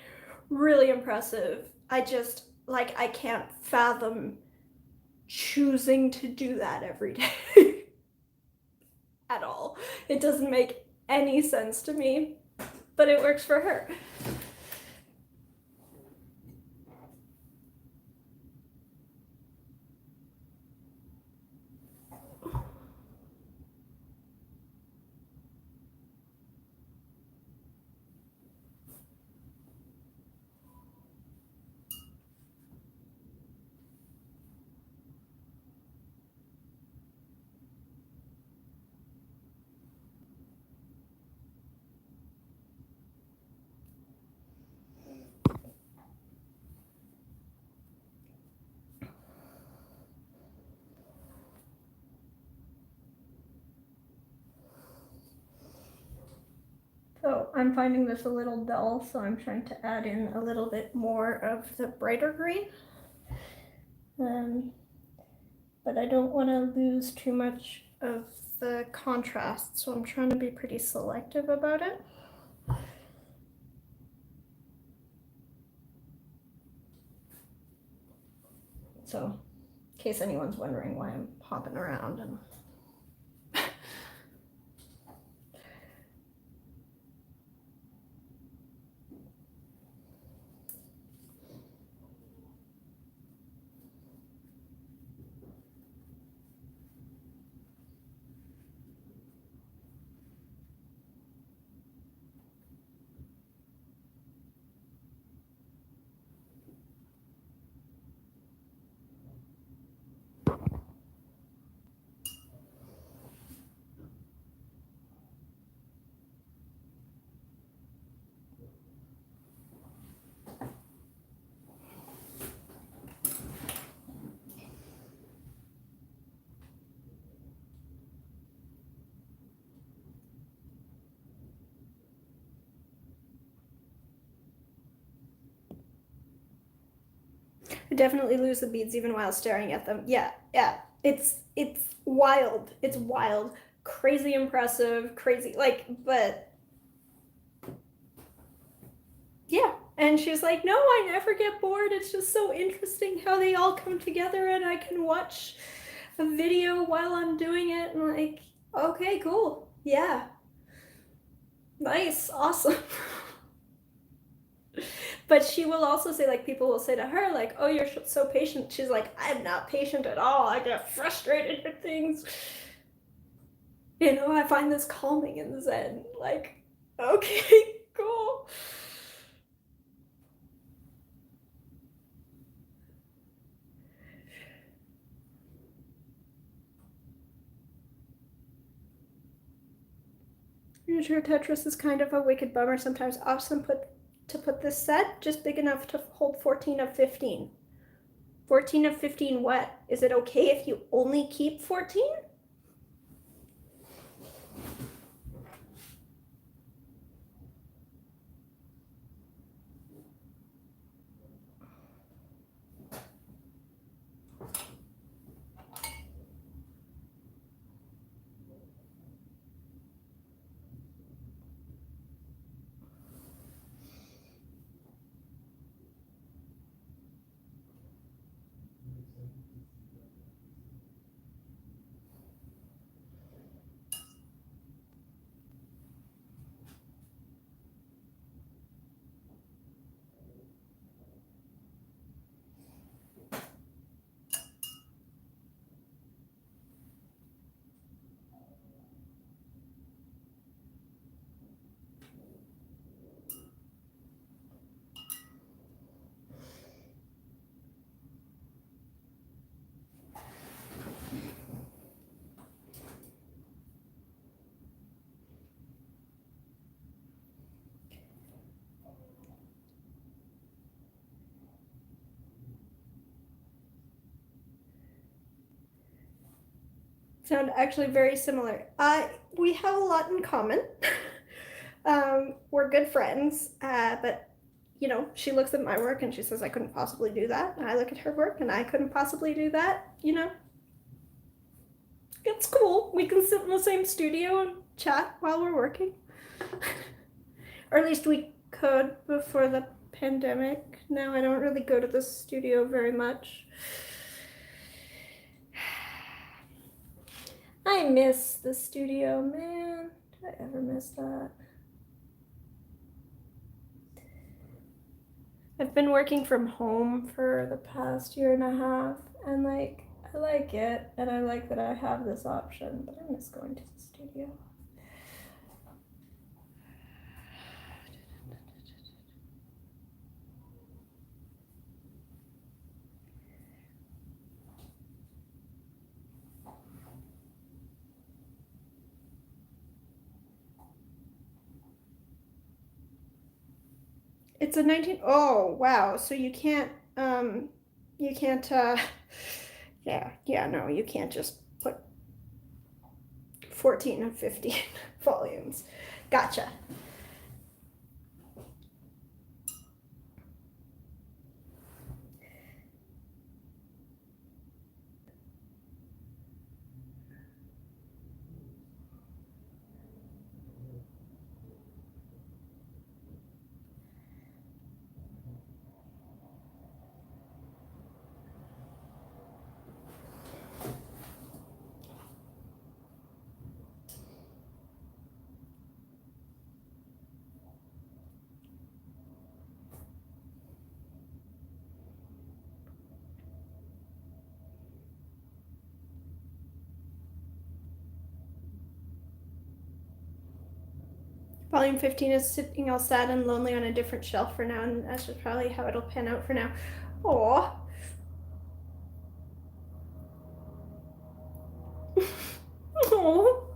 Really impressive. I just, like, I can't fathom choosing to do that every day. At all. It doesn't make any sense to me, but it works for her. So I'm finding this a little dull, so I'm trying to add in a little bit more of the brighter green. But I don't want to lose too much of the contrast, so I'm trying to be pretty selective about it. So, in case anyone's wondering why I'm hopping around and I definitely lose the beads even while staring at them. Yeah. It's wild. It's wild. Crazy impressive, crazy, like, but yeah. And she's like, no, I never get bored. It's just so interesting how they all come together and I can watch a video while I'm doing it. And like, okay, cool. Yeah. Nice. Awesome. But she will also say, like, people will say to her, like, oh, you're so patient. She's like, I'm not patient at all. I get frustrated with things. You know, I find this calming and zen. Like, okay, cool. Miniature Tetris is kind of a wicked bummer sometimes. Awesome to put this set just big enough to hold 14 of 15. 14 of 15 what? Is it okay if you only keep 14? sound actually very similar. We have a lot in common. We're good friends, but you know, she looks at my work and she says I couldn't possibly do that, and I look at her work and I couldn't possibly do that. You know, it's cool. We can sit in the same studio and chat while we're working, or at least we could before the pandemic. Now I don't really go to the studio very much. I miss the studio, man. Did I ever miss that? I've been working from home for the past year and a half, and like, I like it, and I like that I have this option, but I miss going to the studio. It's a 19, oh wow, so you can't, yeah, no, you can't just put 14 of 15 volumes. Gotcha. Volume 15 is sitting all sad and lonely on a different shelf for now, and that's just probably how it'll pan out for now. Aww. Aww.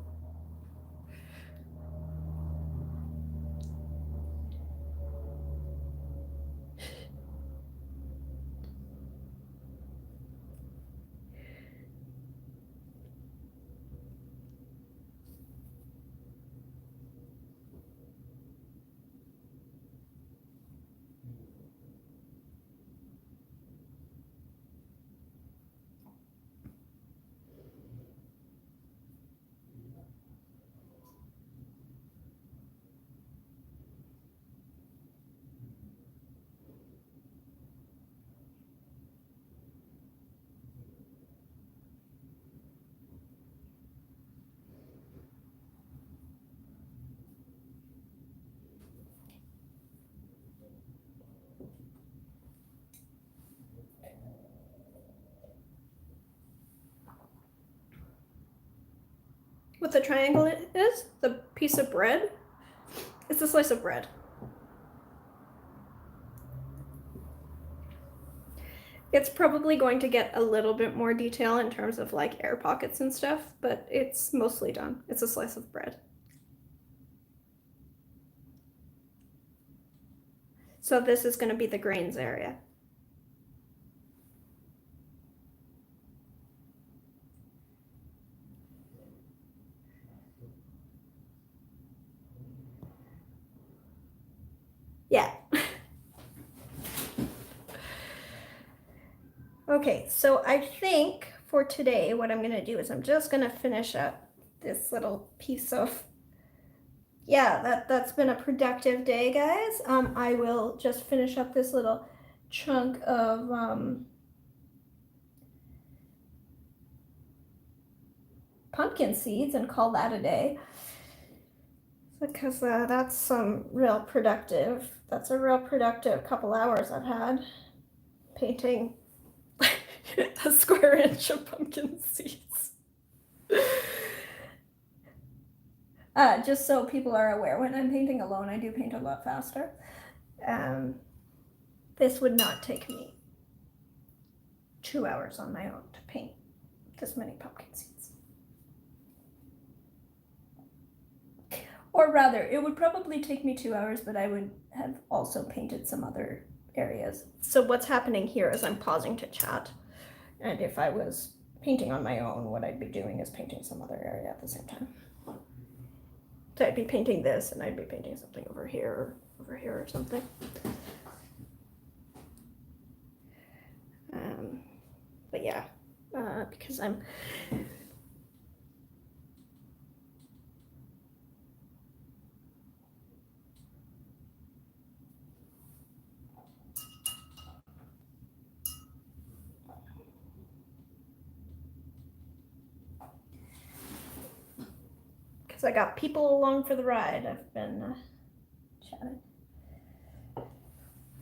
What the triangle is? The piece of bread? It's a slice of bread. It's probably going to get a little bit more detail in terms of like air pockets and stuff, but it's mostly done. It's a slice of bread. So this is going to be the grains area. Yeah. Okay, so I think for today what I'm gonna do is I'm just gonna finish up this little piece of, yeah, that's been a productive day, guys. I will just finish up this little chunk of pumpkin seeds and call that a day, because that's a real productive couple hours I've had painting a square inch of pumpkin seeds. Just so people are aware, when I'm painting alone, I do paint a lot faster. This would not take me 2 hours on my own to paint this many pumpkin seeds. Or rather, it would probably take me 2 hours, but I would have also painted some other areas. So what's happening here is I'm pausing to chat. And if I was painting on my own, what I'd be doing is painting some other area at the same time. So I'd be painting this, and I'd be painting something over here or something. But yeah, because I got people along for the ride. I've been chatting.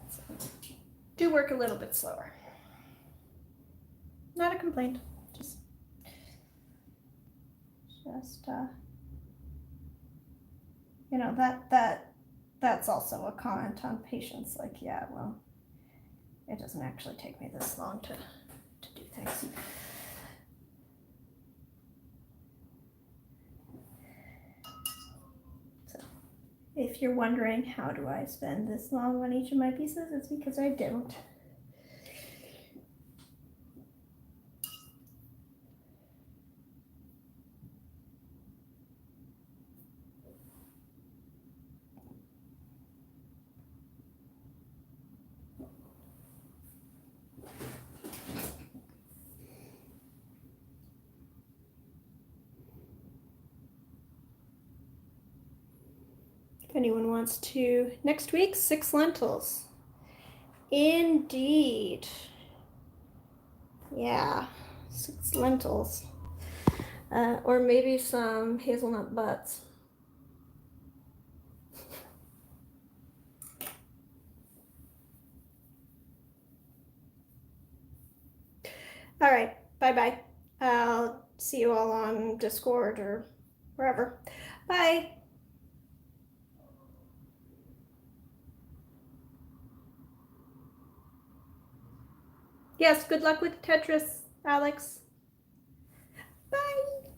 So, do work a little bit slower. Not a complaint. Just you know, that's also a comment on patience. Like, yeah, well, it doesn't actually take me this long to do things. If you're wondering how do I spend this long on each of my pieces, it's because I don't. If anyone wants to, next week, 6 lentils. Indeed. Yeah, 6 lentils. Or maybe some hazelnut butts. All right, bye-bye. I'll see you all on Discord or wherever. Bye. Yes, good luck with Tetris, Alex. Bye.